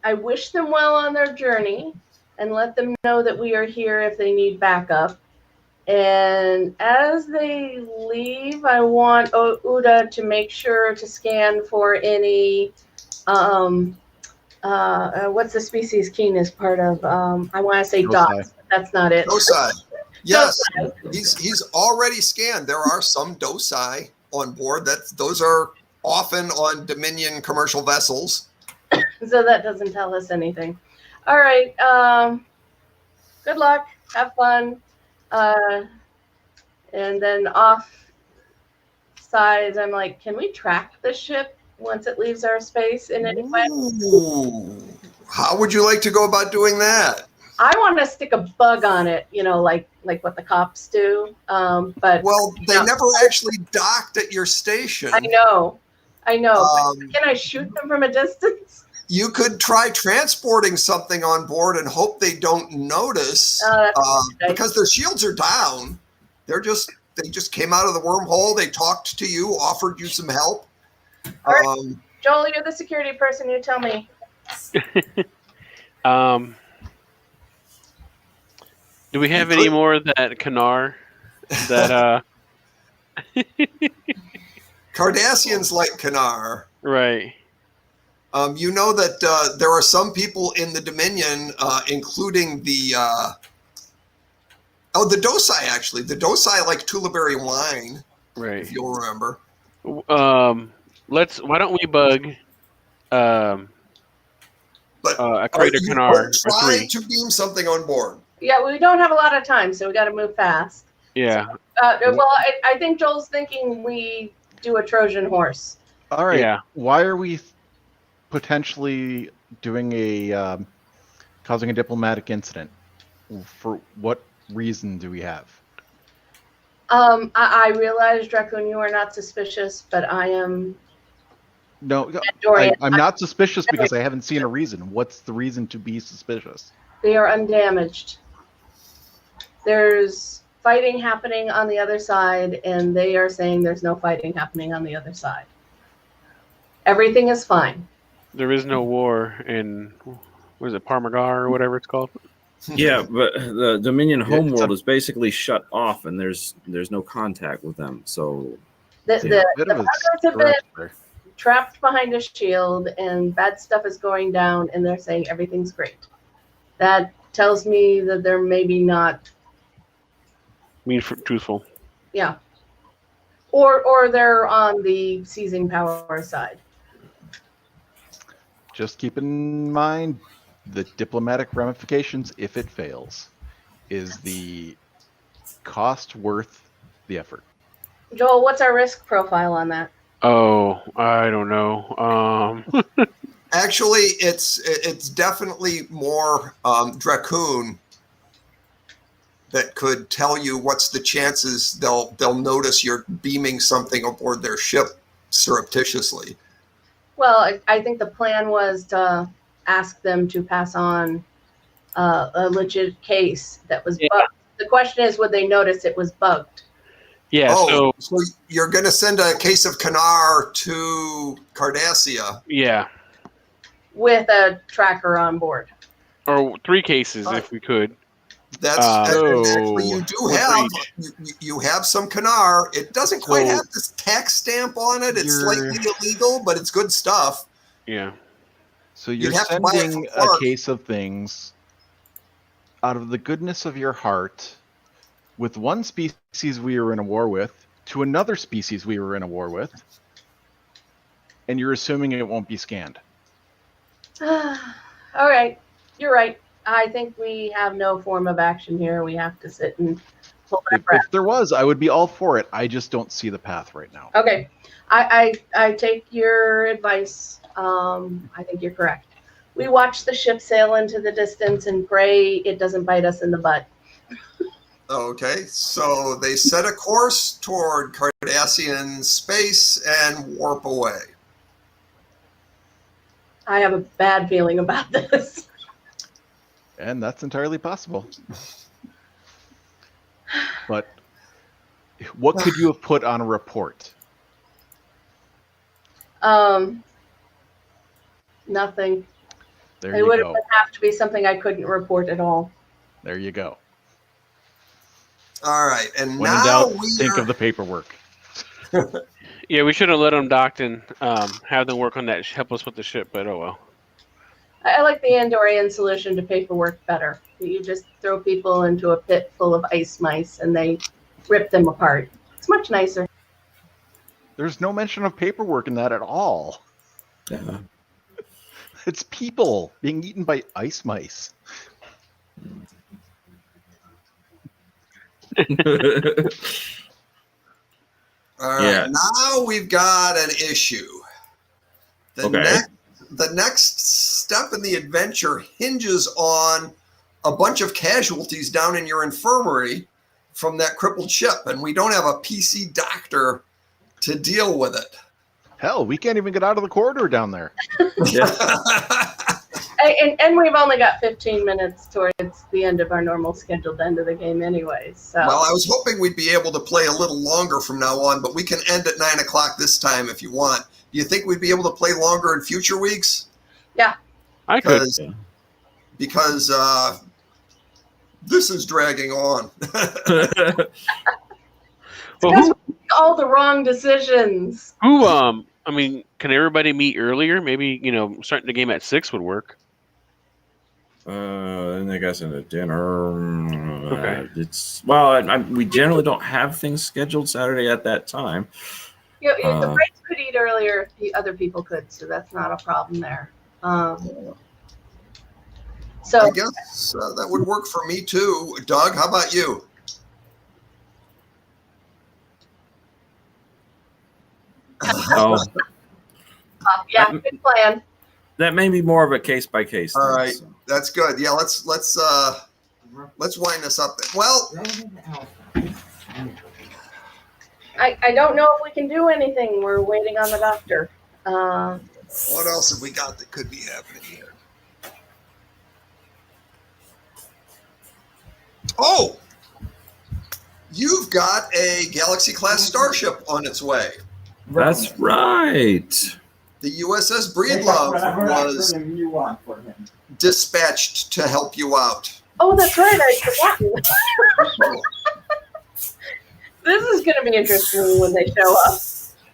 Speaker 5: I wish them well on their journey and let them know that we are here if they need backup. And as they leave, I want Uda to make sure to scan for any what's the species Keen is part of? I want to say
Speaker 4: Docile.
Speaker 5: dots, but that's not it.
Speaker 1: Docile. Yes,
Speaker 5: Docile.
Speaker 1: he's already scanned. There are some docile on board. Those are often on Dominion commercial vessels.
Speaker 5: So that doesn't tell us anything. All right. Good luck. Have fun. And then off sides, I'm like, can we track the ship once it leaves our space in any way?
Speaker 1: Ooh. How would you like to go about doing that?
Speaker 5: I want to stick a bug on it, like what the cops do. But
Speaker 1: Well, they
Speaker 5: No.
Speaker 1: never actually docked at your station.
Speaker 5: I know.
Speaker 1: Um,
Speaker 5: Can I shoot them from a distance?
Speaker 1: You could try transporting something on board and hope they don't notice,
Speaker 5: That's
Speaker 1: because their shields are down. They just came out of the wormhole. They talked to you, offered you some help.
Speaker 5: All right. Joel, you're the security person. You tell me.
Speaker 3: Do we have any more of that Kanar? That
Speaker 1: Cardassians like Kanar.
Speaker 3: right.
Speaker 1: You know that there are some people in the Dominion, including the Dosai, actually. The Dosai like Tullaberry wine,
Speaker 3: Right.
Speaker 1: if you'll remember.
Speaker 3: Why don't we bug
Speaker 1: But
Speaker 3: a Crater
Speaker 1: you
Speaker 3: Kanar or
Speaker 1: try
Speaker 3: 3?
Speaker 1: to beam something on board.
Speaker 5: Yeah, we don't have a lot of time, so we got to move fast.
Speaker 3: Yeah.
Speaker 5: Well, I think Joel's thinking we do a Trojan horse.
Speaker 4: All right.
Speaker 3: Yeah.
Speaker 4: Why are we potentially doing causing a diplomatic incident? For what reason do we have?
Speaker 5: I realize, Dracoon, you are not suspicious, but I am.
Speaker 4: No,
Speaker 5: Dorian,
Speaker 4: I'm not suspicious because I haven't seen a reason. What's the reason to be suspicious?
Speaker 5: They are undamaged. There's fighting happening on the other side, and they are saying there's no fighting happening on the other side. Everything is fine.
Speaker 3: There is no war in, what is it, Parmagar or whatever it's called?
Speaker 2: Yeah, but the Dominion
Speaker 4: it's
Speaker 2: homeworld is basically shut off, and there's no contact with them. So
Speaker 5: The
Speaker 4: Bit of a
Speaker 5: founders have been
Speaker 4: stretch there.
Speaker 5: trapped behind a shield, and bad stuff is going down, and they're saying everything's great. That tells me that they're maybe not,
Speaker 3: Truthful.
Speaker 5: yeah. Or they're on the seizing power side.
Speaker 4: Just keep in mind the diplomatic ramifications if it fails. Is the cost worth the effort?
Speaker 5: Joel, what's our risk profile on that?
Speaker 3: Oh, I don't know.
Speaker 1: Actually, it's definitely more Dracoon. that could tell you what's the chances they'll notice you're beaming something aboard their ship surreptitiously.
Speaker 5: Well, I think the plan was to ask them to pass on a legit case that was bugged. The question is, would they notice it was bugged?
Speaker 3: Yeah.
Speaker 1: So you're going to send a case of Kanar to Cardassia.
Speaker 3: Yeah.
Speaker 5: With a tracker on board.
Speaker 3: Or 3 cases if we could.
Speaker 1: That's actually you do have you have some Kanar. It doesn't quite have this tax stamp on it. It's slightly illegal, but it's good stuff.
Speaker 3: Yeah.
Speaker 4: So you're sending a case of things out of the goodness of your heart with one species we were in a war with to another species we were in a war with, and you're assuming it won't be scanned.
Speaker 5: All right, you're right. I think we have no form of action here. We have to sit and hold our breath.
Speaker 4: If there was, I would be all for it. I just don't see the path right now.
Speaker 5: Okay, I take your advice. I think you're correct. We watch the ship sail into the distance and pray it doesn't bite us in the butt.
Speaker 1: Okay, so they set a course toward Cardassian space and warp away.
Speaker 5: I have a bad feeling about this.
Speaker 4: And that's entirely possible. But what could you have put on a report?
Speaker 5: Nothing.
Speaker 4: There
Speaker 5: It
Speaker 4: you
Speaker 5: would
Speaker 4: go.
Speaker 5: have to be something I couldn't report at all.
Speaker 4: There you go.
Speaker 1: All right, and
Speaker 4: When in
Speaker 1: now
Speaker 4: doubt, think of the paperwork.
Speaker 3: Yeah, we should have let them dock and have them work on that, help us with the ship, but oh well.
Speaker 5: I like the Andorian solution to paperwork better. You just throw people into a pit full of ice mice and they rip them apart. It's much nicer.
Speaker 4: There's no mention of paperwork in that at all.
Speaker 2: Yeah.
Speaker 4: It's people being eaten by ice mice.
Speaker 1: All right, now we've got an issue. The next step in the adventure hinges on a bunch of casualties down in your infirmary from that crippled ship, and we don't have a PC doctor to deal with it.
Speaker 4: Hell, we can't even get out of the corridor down there.
Speaker 5: And we've only got 15 minutes towards the end of our normal scheduled end of the game anyway. So.
Speaker 1: Well, I was hoping we'd be able to play a little longer from now on, but we can end at 9 o'clock this time if you want. Do you think we'd be able to play longer in future weeks?
Speaker 5: Yeah.
Speaker 3: I could.
Speaker 1: Because this is dragging on.
Speaker 3: Well,
Speaker 5: all the wrong decisions.
Speaker 3: I mean, can everybody meet earlier? Maybe, starting the game at 6 would work.
Speaker 2: Then they got into dinner.
Speaker 3: Okay.
Speaker 2: We generally don't have things scheduled Saturday at that time.
Speaker 5: The Braves could eat earlier if the other people could, so that's not a problem there. So
Speaker 1: I guess that would work for me too. Doug, how about you?
Speaker 5: Yeah, good plan.
Speaker 2: That may be more of a case by case.
Speaker 1: All right, that's good. Yeah, let's wind this up. Well,
Speaker 5: I don't know if we can do anything. We're waiting on the doctor.
Speaker 1: What else have we got that could be happening here? Oh, you've got a Galaxy-class starship on its way.
Speaker 2: That's right.
Speaker 1: The USS Breedlove was dispatched to help you out.
Speaker 5: Oh, that's right. I forgot. This is going to be interesting when they show up.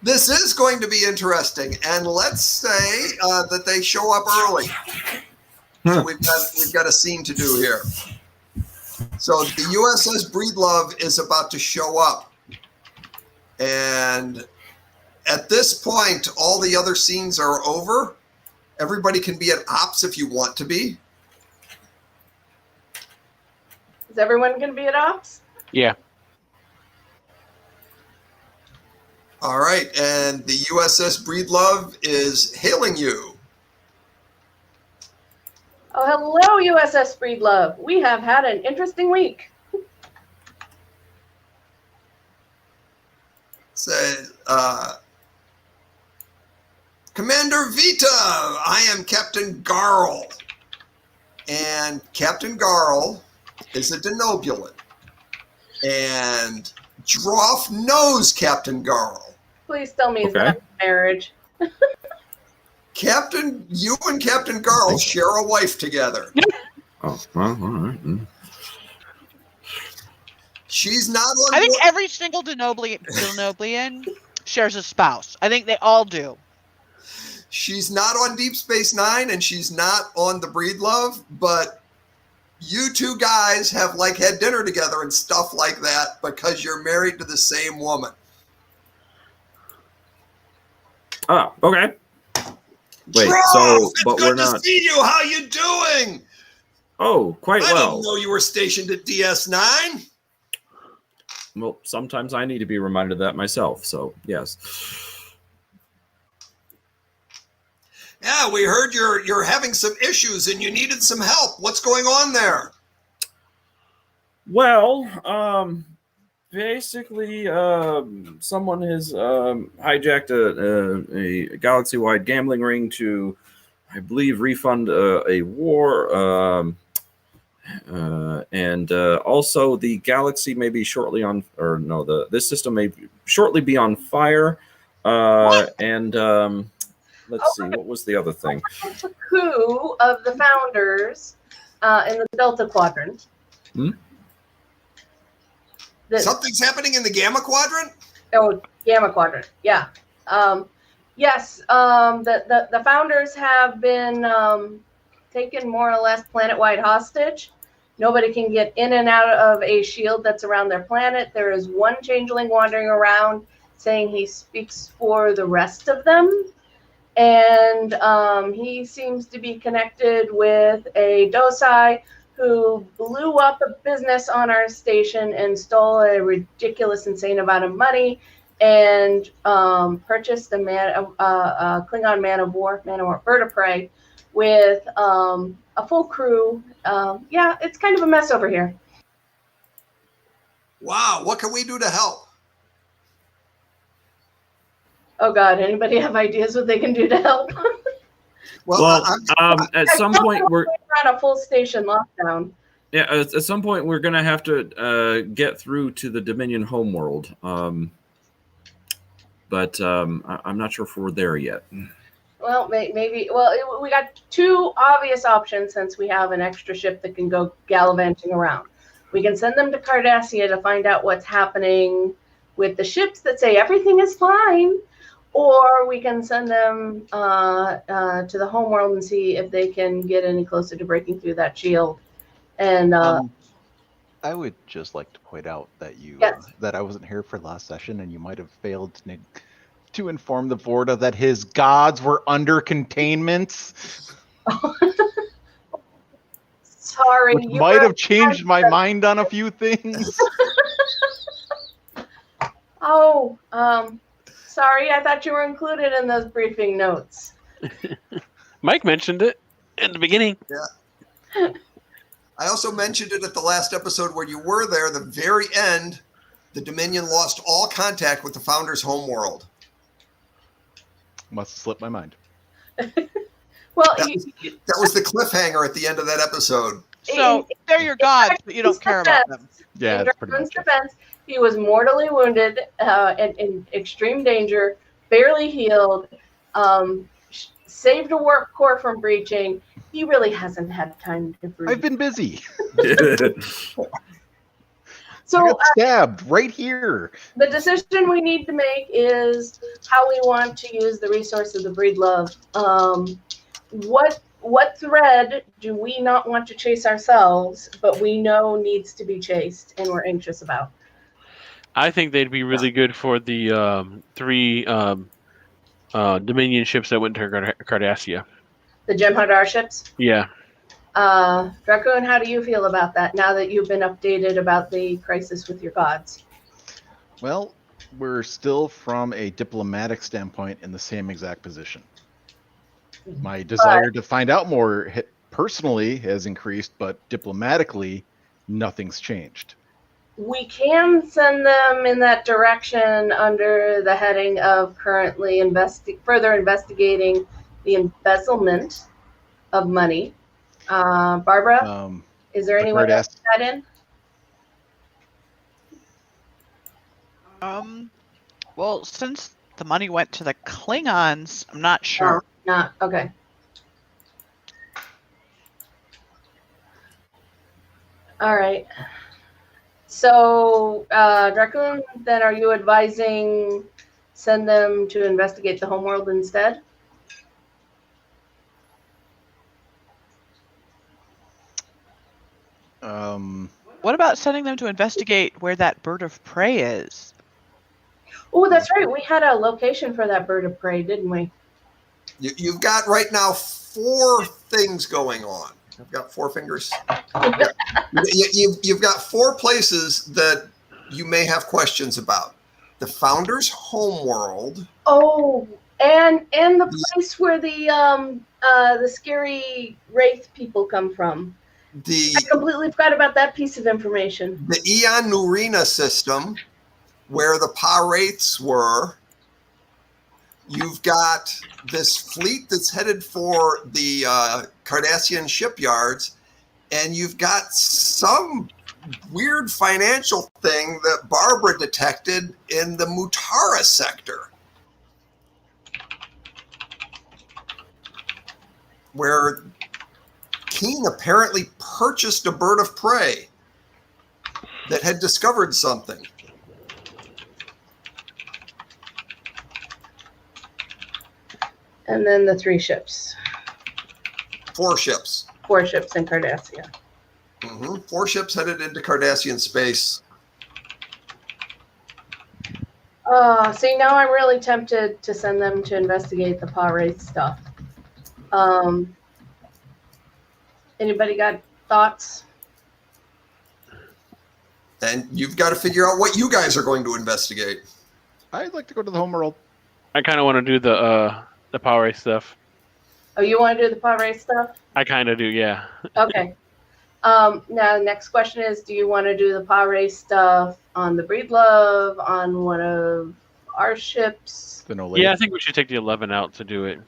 Speaker 1: This is going to be interesting, and let's say that they show up early. So we've got a scene to do here. So the USS Breedlove is about to show up, and at this point, all the other scenes are over. Everybody can be at ops if you want to be.
Speaker 5: Is everyone going to be at ops?
Speaker 3: Yeah.
Speaker 1: All right, and the USS Breedlove is hailing you.
Speaker 5: Oh, hello, USS Breedlove. We have had an interesting week.
Speaker 1: says, Commander Vita, I am Captain Garl. And Captain Garl is a Denobulan. And Droff knows Captain Garl.
Speaker 5: Please tell me he's not in marriage.
Speaker 1: You and Captain Garl share a wife together.
Speaker 2: Oh, well, all right.
Speaker 1: She's not on
Speaker 6: I think every single Denobulan shares a spouse. I think they all do.
Speaker 1: She's not on Deep Space Nine, and she's not on the Breedlove, but you two guys have like had dinner together and stuff like that because you're married to the same woman.
Speaker 2: Oh, okay. Wait,
Speaker 1: Droff,
Speaker 2: so
Speaker 1: it's
Speaker 2: but
Speaker 1: good
Speaker 2: we're not.
Speaker 1: to see you. How you doing?
Speaker 2: Oh, quite
Speaker 1: I
Speaker 2: well.
Speaker 1: didn't know you were stationed at DS9.
Speaker 2: Well, sometimes I need to be reminded of that myself. So yes.
Speaker 1: Yeah, we heard you're having some issues and you needed some help. What's going on there?
Speaker 2: Well, basically, someone has hijacked a galaxy-wide gambling ring to, I believe, refund a war. And also the galaxy may be shortly on, or no, this system may shortly be on fire. And let's see, what was the other thing?
Speaker 5: The coup of the founders in the Delta Quadrant.
Speaker 1: Something's happening in the Gamma Quadrant?
Speaker 5: Oh, Gamma Quadrant, yeah. Yes, the founders have been taken more or less planet-wide hostage. Nobody can get in and out of a shield that's around their planet. There is one changeling wandering around saying he speaks for the rest of them. And he seems to be connected with a Dosai who blew up a business on our station and stole a ridiculous, insane amount of money and purchased a Klingon man of war, bird of prey, with a full crew. Yeah, it's kind of a mess over here.
Speaker 1: Wow, what can we do to help?
Speaker 5: Oh God, anybody have ideas what they can do to help?
Speaker 2: Well, at some point we're
Speaker 5: on a full station lockdown.
Speaker 2: Yeah, at some point we're gonna have to get through to the Dominion homeworld. But I'm not sure if we're there yet.
Speaker 5: Well, maybe. Well, we got two obvious options since we have an extra ship that can go gallivanting around. We can send them to Cardassia to find out what's happening with the ships that say everything is fine, or we can send them to the homeworld and see if they can get any closer to breaking through that shield. And
Speaker 4: I would just like to point out that that I wasn't here for last session, and you might have failed to inform the Vorta that his gods were under containment.
Speaker 5: Sorry,
Speaker 4: which might have changed my mind on a few things.
Speaker 5: Sorry, I thought you were included in those briefing notes.
Speaker 3: Mike mentioned it in the beginning.
Speaker 1: Yeah. I also mentioned it at the last episode where you were there. The very end, the Dominion lost all contact with the Founders' homeworld.
Speaker 4: Must have slipped my mind.
Speaker 5: Well,
Speaker 1: that was the cliffhanger at the end of that episode.
Speaker 6: So they're your gods, but you don't care about them.
Speaker 4: Yeah,
Speaker 5: in Dragon's defense, he was mortally wounded, in extreme danger, barely healed, saved a warp core from breaching. He really hasn't had time to breathe.
Speaker 4: I've been busy.
Speaker 5: So
Speaker 4: I got stabbed right here.
Speaker 5: The decision we need to make is how we want to use the resource of the Breedlove. What thread do we not want to chase ourselves, but we know needs to be chased and we're anxious about?
Speaker 3: I think they'd be really good for the three Dominion ships that went to Cardassia.
Speaker 5: The Jem'Hadar ships?
Speaker 3: Yeah.
Speaker 5: Dracoon, how do you feel about that now that you've been updated about the crisis with your gods?
Speaker 4: Well, we're still from a diplomatic standpoint in the same exact position. My desire to find out more personally has increased, but diplomatically, nothing's changed.
Speaker 5: We can send them in that direction under the heading of currently further investigating the embezzlement of money. Barbara, is there any way to put that in?
Speaker 6: Well, since the money went to the Klingons, I'm not sure.
Speaker 5: Not okay. All right. So, Dracoon, then are you advising send them to investigate the homeworld instead?
Speaker 6: What about sending them to investigate where that bird of prey is?
Speaker 5: Oh, that's right. We had a location for that bird of prey, didn't we?
Speaker 1: You've got right now 4 things going on. I've got 4 fingers. You've got 4 places that you may have questions about. The Founder's homeworld.
Speaker 5: Oh, and the place where the scary wraith people come from. I completely forgot about that piece of information.
Speaker 1: The Eon Nurina system, where the Pa-wraiths were. You've got this fleet that's headed for the Cardassian shipyards, and you've got some weird financial thing that Barbara detected in the Mutara sector, where Keen apparently purchased a bird of prey that had discovered something.
Speaker 5: And then the 3 ships.
Speaker 1: 4 ships.
Speaker 5: 4 ships in Cardassia.
Speaker 1: 4 ships headed into Cardassian space.
Speaker 5: See, now I'm really tempted to send them to investigate the Pa-wraith stuff. Anybody got thoughts?
Speaker 1: And you've got to figure out what you guys are going to investigate.
Speaker 4: I'd like to go to the homeworld.
Speaker 3: I kind of want to do the power stuff.
Speaker 5: Oh, you want to do the Pa-wraith stuff?
Speaker 3: I kind of do, yeah.
Speaker 5: Okay. Now the next question is, do you want to do the Pa-wraith stuff on the Breedlove, on one of our ships?
Speaker 3: Yeah, I think we should take the 11 out to do it.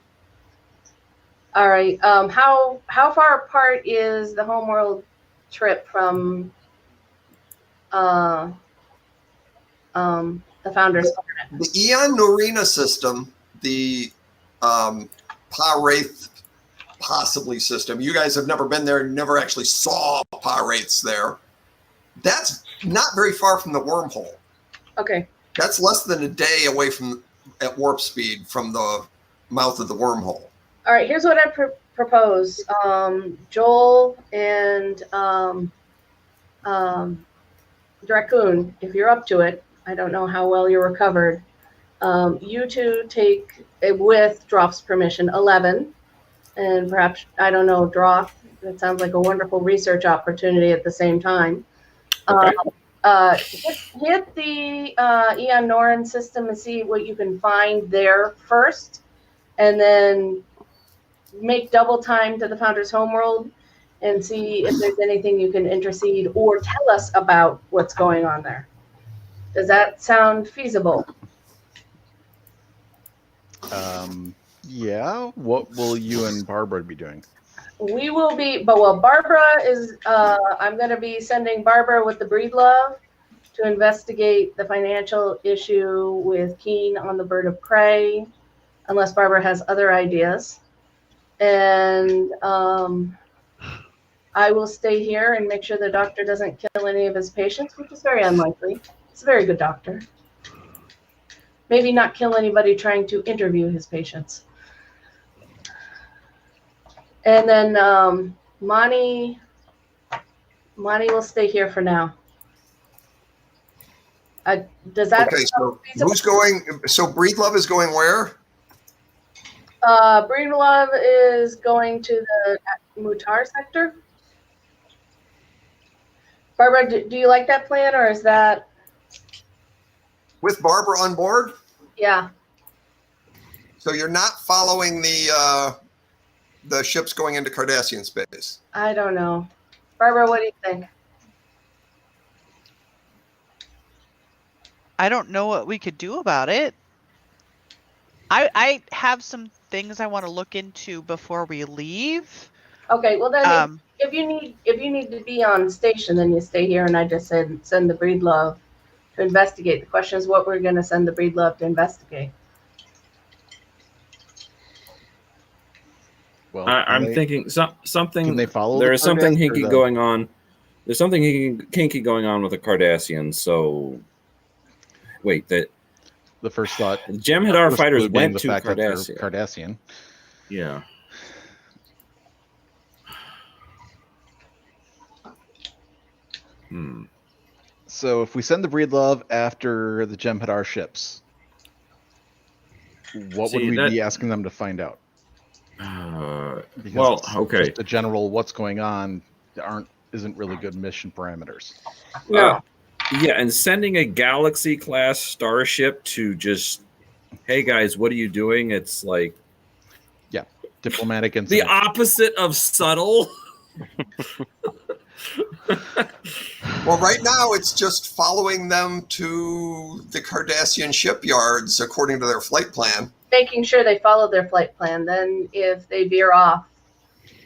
Speaker 5: All right. How far apart is the homeworld trip from the Founder's planet?
Speaker 1: The Eon Nurina system, the Pa-wraith possibly system. You guys have never been there, never actually saw Pa-wraiths there. That's not very far from the wormhole.
Speaker 5: Okay.
Speaker 1: That's less than a day away from at warp speed from the mouth of the wormhole.
Speaker 5: All right, here's what I propose. Joel and Dracoon, if you're up to it, I don't know how well you're recovered. You two take, with Droff's permission, 11. And perhaps, I don't know, Droff, that sounds like a wonderful research opportunity at the same time.
Speaker 3: Okay.
Speaker 5: Hit the Eon Norin system and see what you can find there first. And then make double time to the Founder's homeworld and see if there's anything you can intercede or tell us about what's going on there. Does that sound feasible?
Speaker 4: Yeah. What will you and Barbara be doing?
Speaker 5: We will be, Barbara is, I'm going to be sending Barbara with the Breedlove to investigate the financial issue with Keen on the bird of prey, unless Barbara has other ideas. And I will stay here and make sure the doctor doesn't kill any of his patients, which is very unlikely. He's a very good doctor. Maybe not kill anybody trying to interview his patients. And then Monty will stay here for now. Does that
Speaker 1: Okay, so who's going? So Breedlove is going where?
Speaker 5: Breedlove is going to the Mutar sector. Barbara, do you like that plan, or is that?
Speaker 1: With Barbara on board?
Speaker 5: Yeah.
Speaker 1: So you're not following the ships going into Cardassian space?
Speaker 5: I don't know. Barbara, what do you think?
Speaker 6: I don't know what we could do about it. I have some things I want to look into before we leave.
Speaker 5: Okay, well then, if you need to be on station, then you stay here, and I just send the Breedlove to investigate. The question is what we're going to send the Breedlove to investigate.
Speaker 4: Well,
Speaker 2: I'm thinking something.
Speaker 4: Can they follow?
Speaker 2: There is something hinky
Speaker 4: the...
Speaker 2: going on. There's something kinky going on with the Cardassians. So, wait, the
Speaker 4: first thought.
Speaker 2: The Jem'Hadar fighters went to
Speaker 4: Cardassian.
Speaker 2: Yeah.
Speaker 4: So if we send the Breedlove after the Jem'Hadar ships, what would we be asking them to find out?
Speaker 2: Well, okay.
Speaker 4: Just the general what's going on isn't really good mission parameters.
Speaker 5: No.
Speaker 2: Yeah, and sending a Galaxy class starship to just, hey guys, what are you doing? It's like,
Speaker 4: yeah, diplomatic and
Speaker 2: the opposite of subtle.
Speaker 1: Well, right now it's just following them to the Cardassian shipyards according to their flight plan.
Speaker 5: Making sure they follow their flight plan. Then if they veer off,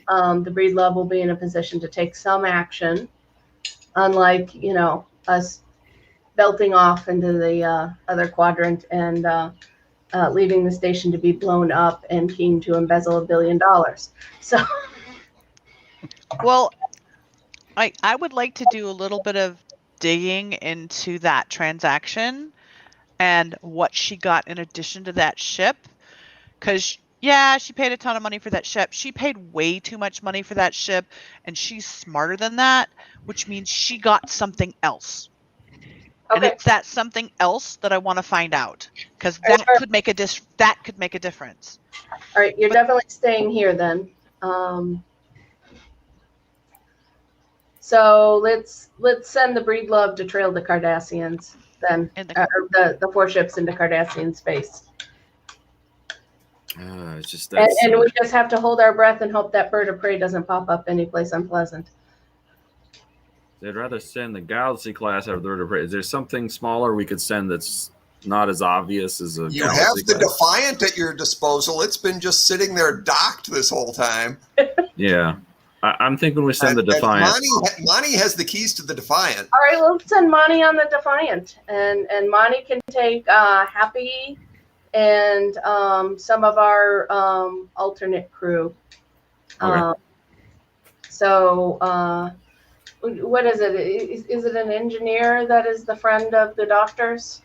Speaker 5: the Breedlove will be in a position to take some action, unlike, us belting off into the other quadrant and leaving the station to be blown up and keen to embezzle $1 billion. So,
Speaker 6: well, I would like to do a little bit of digging into that transaction and what she got in addition to that ship. Because, yeah, she paid a ton of money for that ship. She paid way too much money for that ship, and she's smarter than that, which means she got something else.
Speaker 5: okay.
Speaker 6: And it's that something else that I want to find out, because that could make a difference.
Speaker 5: All right, you're definitely staying here then. So let's send the Breedlove to trail the Cardassians then, the 4 ships into Cardassian space.
Speaker 2: It's just
Speaker 5: and we just have to hold our breath and hope that bird of prey doesn't pop up anyplace unpleasant.
Speaker 2: They'd rather send the Galaxy class out of the bird of prey. Is there something smaller we could send that's not as obvious as a
Speaker 1: You
Speaker 2: Galaxy
Speaker 1: have the
Speaker 2: class?
Speaker 1: Defiant at your disposal. It's been just sitting there docked this whole time.
Speaker 2: Yeah. I'm thinking we send the Defiant.
Speaker 1: Monty has the keys to the Defiant.
Speaker 5: All right, let's send Monty on the Defiant, and Monty can take Happy and some of our alternate crew.
Speaker 2: Okay.
Speaker 5: What is it? Is it an engineer that is the friend of the doctor's?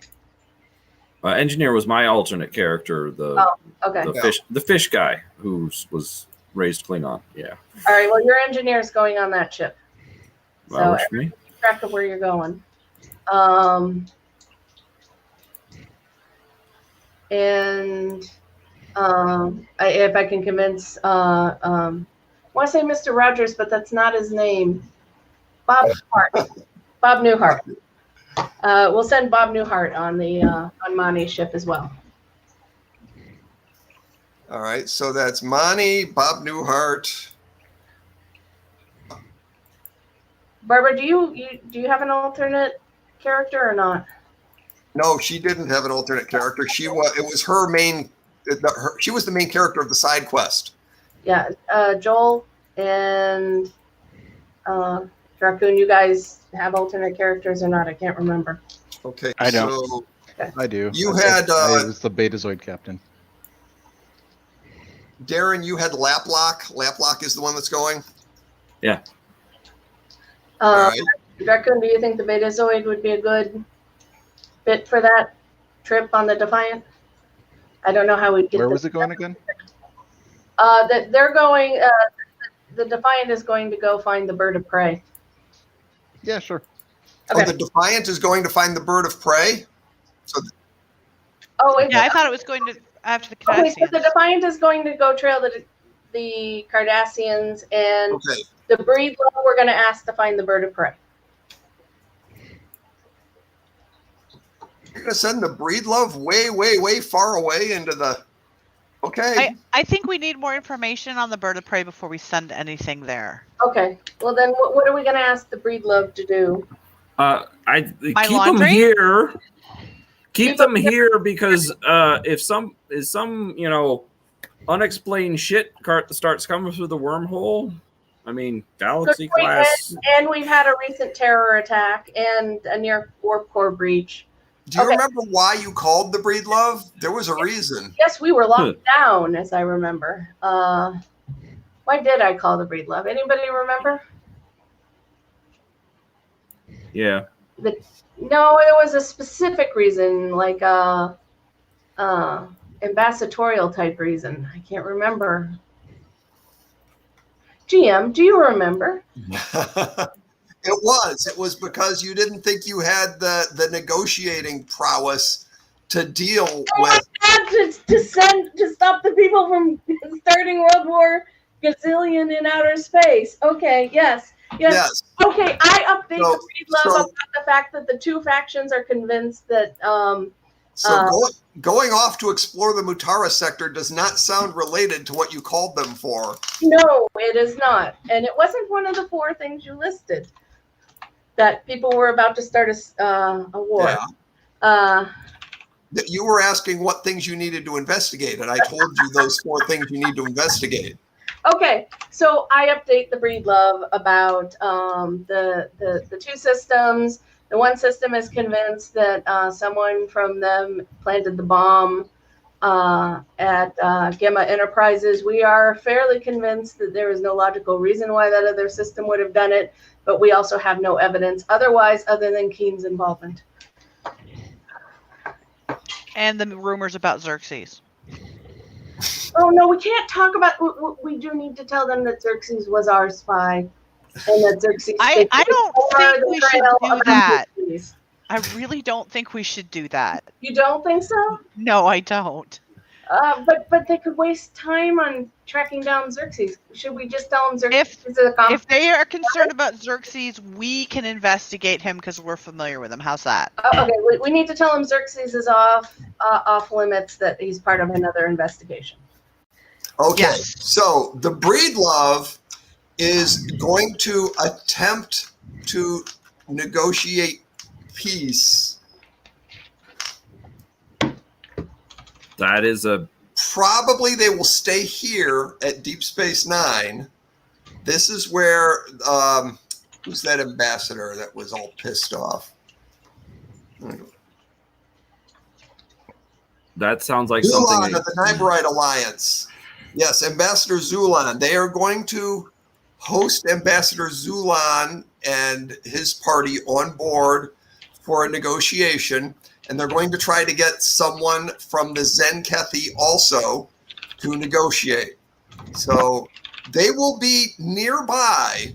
Speaker 2: Engineer was my alternate character,
Speaker 5: Okay.
Speaker 2: the fish guy who was raised Klingon. Yeah.
Speaker 5: All right. Well, your engineer is going on that ship,
Speaker 2: Well,
Speaker 5: so
Speaker 2: me.
Speaker 5: keep track of where you're going. And if I can convince, I want to say Mr. Rogers, but that's not his name. Bob Newhart. Bob Newhart. We'll send Bob Newhart on the on Monty's ship as well.
Speaker 1: All right, so that's Monty, Bob Newhart.
Speaker 5: Barbara, do you have an alternate character or not?
Speaker 1: No, she didn't have an alternate character. It was her main. She was the main character of the side quest.
Speaker 5: Yeah, Joel and Raccoon, you guys have alternate characters or not? I can't remember.
Speaker 1: Okay,
Speaker 3: I don't.
Speaker 1: So
Speaker 4: I do.
Speaker 1: You had.
Speaker 4: I was the Betazoid captain.
Speaker 1: Darren, you had Laplock. Laplock is the one that's going.
Speaker 2: Yeah.
Speaker 1: All right.
Speaker 5: Raccoon, do you think the Betazoid would be a good fit for that trip on the Defiant? I don't know how we'd get.
Speaker 4: Where was it going again?
Speaker 5: They're going. The Defiant is going to go find the bird of prey.
Speaker 4: Yeah, sure.
Speaker 5: Okay.
Speaker 1: Oh, the Defiant is going to find the bird of prey. So.
Speaker 5: Wait.
Speaker 6: Yeah, I thought it was going to after the
Speaker 5: Okay,
Speaker 6: Cardassians.
Speaker 5: so the Defiant is going to go trail the Cardassians, and
Speaker 1: Okay.
Speaker 5: the Breedlove we're going to ask to find the bird of prey.
Speaker 1: You're going to send the Breedlove way, way, way far away into the. Okay.
Speaker 6: I think we need more information on the bird of prey before we send anything there.
Speaker 5: Okay. Well, then what are we going to ask the Breedlove to do?
Speaker 2: Keep them
Speaker 6: laundry?
Speaker 2: here. Keep them here because if some unexplained shit starts coming through the wormhole, I mean, Galaxy class.
Speaker 5: And we've had a recent terror attack and a near warp core breach.
Speaker 1: Do you remember why you called the Breedlove? There was a reason.
Speaker 5: Yes, we were locked down, as I remember. Why did I call the Breedlove? Anybody remember?
Speaker 2: Yeah.
Speaker 5: No, there was a specific reason, like ambassadorial type reason. I can't remember. GM, do you remember?
Speaker 1: It was because you didn't think you had the negotiating prowess to deal with.
Speaker 5: To stop the people from starting World War Gazillion in outer space. Okay, yes. Okay, I update the Breedlove about the fact that the two factions are convinced that.
Speaker 1: Going off to explore the Mutara sector does not sound related to what you called them for.
Speaker 5: No, it is not, and it wasn't one of the 4 things you listed. That people were about to start a war.
Speaker 1: Yeah. You were asking what things you needed to investigate, and I told you those 4 things you need to investigate.
Speaker 5: Okay, so I update the Breedlove about the 2 systems. The one system is convinced that someone from them planted the bomb at Gamma Enterprises. We are fairly convinced that there is no logical reason why that other system would have done it, but we also have no evidence otherwise other than Keen's involvement.
Speaker 6: And the rumors about Xerxes.
Speaker 5: Oh, no, we can't talk about... We do need to tell them that Xerxes was our spy. And that Xerxes...
Speaker 6: I don't think we should do that. Xerxes. I really don't think we should do that.
Speaker 5: You don't think so?
Speaker 6: No, I don't.
Speaker 5: But they could waste time on tracking down Xerxes. Should we just tell them Xerxes is a
Speaker 6: If they are concerned about Xerxes, we can investigate him because we're familiar with him. How's that?
Speaker 5: Okay, we need to tell him Xerxes is off limits, that he's part of another investigation.
Speaker 1: Okay,
Speaker 6: yes.
Speaker 1: So the Breedlove is going to attempt to negotiate peace.
Speaker 2: That is
Speaker 1: probably they will stay here at Deep Space Nine. This is where who's that ambassador that was all pissed off?
Speaker 2: That sounds like
Speaker 1: Zulan
Speaker 2: something
Speaker 1: of the Niberite Alliance. Yes, Ambassador Zulan. They are going to host Ambassador Zulan and his party on board for a negotiation, and they're going to try to get someone from the Zenkethi also to negotiate. So they will be nearby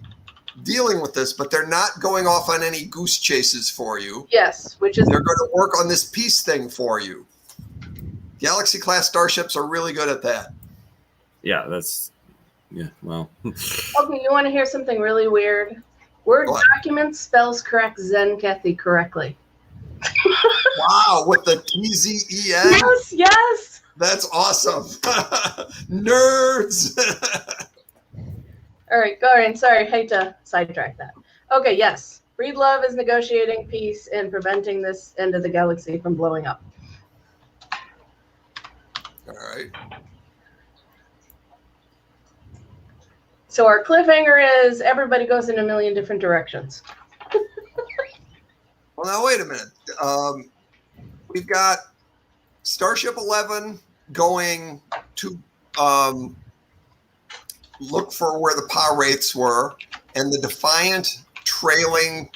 Speaker 1: dealing with this, but they're not going off on any goose chases for you.
Speaker 5: Yes, which is...
Speaker 1: They're going to work on this peace thing for you. Galaxy-class starships are really good at that.
Speaker 2: Yeah, that's... Yeah, well...
Speaker 5: Okay, you want to hear something really weird? Word document spells correct Zenkethi correctly.
Speaker 1: Wow, with the TZEN?
Speaker 5: Yes!
Speaker 1: That's awesome. Nerds!
Speaker 5: All right, go ahead. Sorry, hate to sidetrack that. Okay, yes. Breedlove is negotiating peace and preventing this end of the galaxy from blowing up.
Speaker 1: All right.
Speaker 5: So our cliffhanger is everybody goes in a million different directions.
Speaker 1: Well, now, wait a minute. We've got Starship 11 going to look for where the power rates were, and the Defiant trailing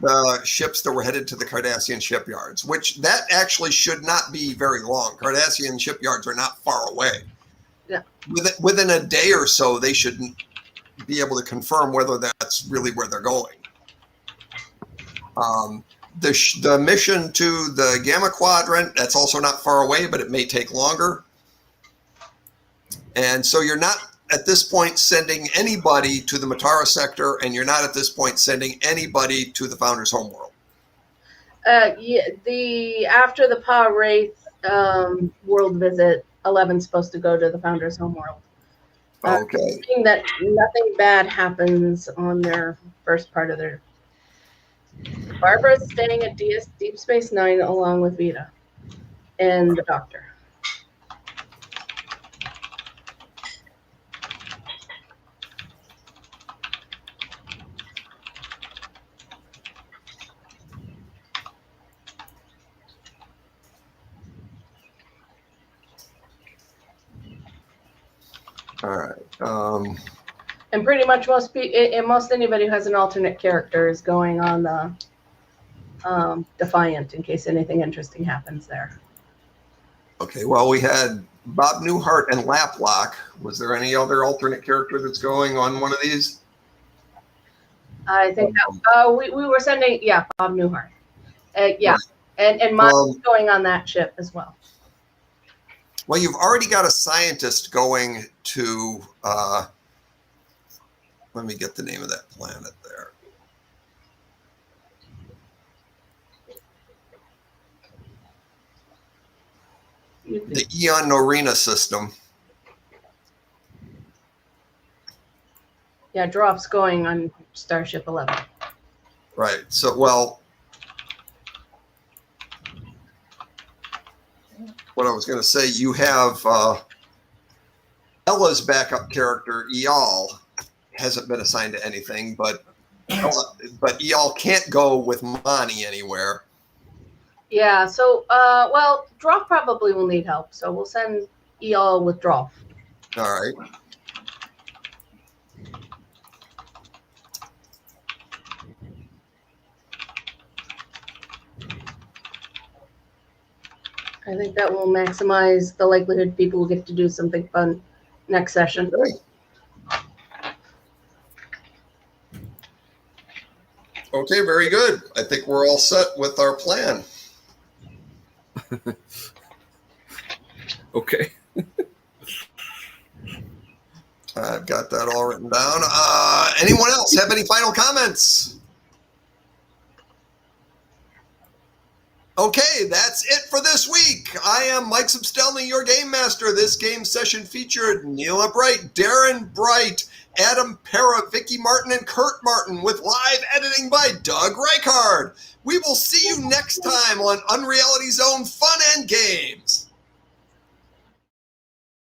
Speaker 1: the ships that were headed to the Cardassian shipyards, which that actually should not be very long. Cardassian shipyards are not far away.
Speaker 5: Yeah.
Speaker 1: Within a day or so, they should be able to confirm whether that's really where they're going. The mission to the Gamma Quadrant, that's also not far away, but it may take longer. And so you're not, at this point, sending anybody to the Mutara sector, and you're not, at this point, sending anybody to the Founder's homeworld.
Speaker 5: After the Pa Wraith world visit, 11's supposed to go to the Founder's homeworld.
Speaker 1: Okay.
Speaker 5: That nothing bad happens on their first part of their Barbara's staying at Deep Space Nine along with Vita and the Doctor.
Speaker 1: All right.
Speaker 5: And pretty much most anybody who has an alternate character is going on the Defiant in case anything interesting happens there.
Speaker 1: Okay, well, we had Bob Newhart and Laplock. Was there any other alternate character that's going on one of these?
Speaker 5: I think that, we were sending, Bob Newhart. Yeah, and Miles going on that ship as well.
Speaker 1: Well, you've already got a scientist going to, let me get the name of that planet there. The Eon Norina system.
Speaker 5: Yeah, Droff's going on Starship 11.
Speaker 1: Right. So, well, what I was going to say, you have Ella's backup character, Eyal, hasn't been assigned to anything, but Eyal can't go with Mani anywhere.
Speaker 5: Yeah, so, well, Droff probably will need help, so we'll send Eyal with Droff.
Speaker 1: All right.
Speaker 5: I think that will maximize the likelihood people will get to do something fun next session.
Speaker 1: Okay. Okay, very good. I think we're all set with our plan.
Speaker 2: Okay.
Speaker 1: I've got that all written down. Anyone else have any final comments? Okay, that's it for this week. I am Mike Substelny, your Game Master. This game session featured Neela Bright, Darren Bright, Adam Pera, Vicky Martin, and Kurt Martin, with live editing by Doug Reichard. We will see you next time on Unreality Zone Fun and Games.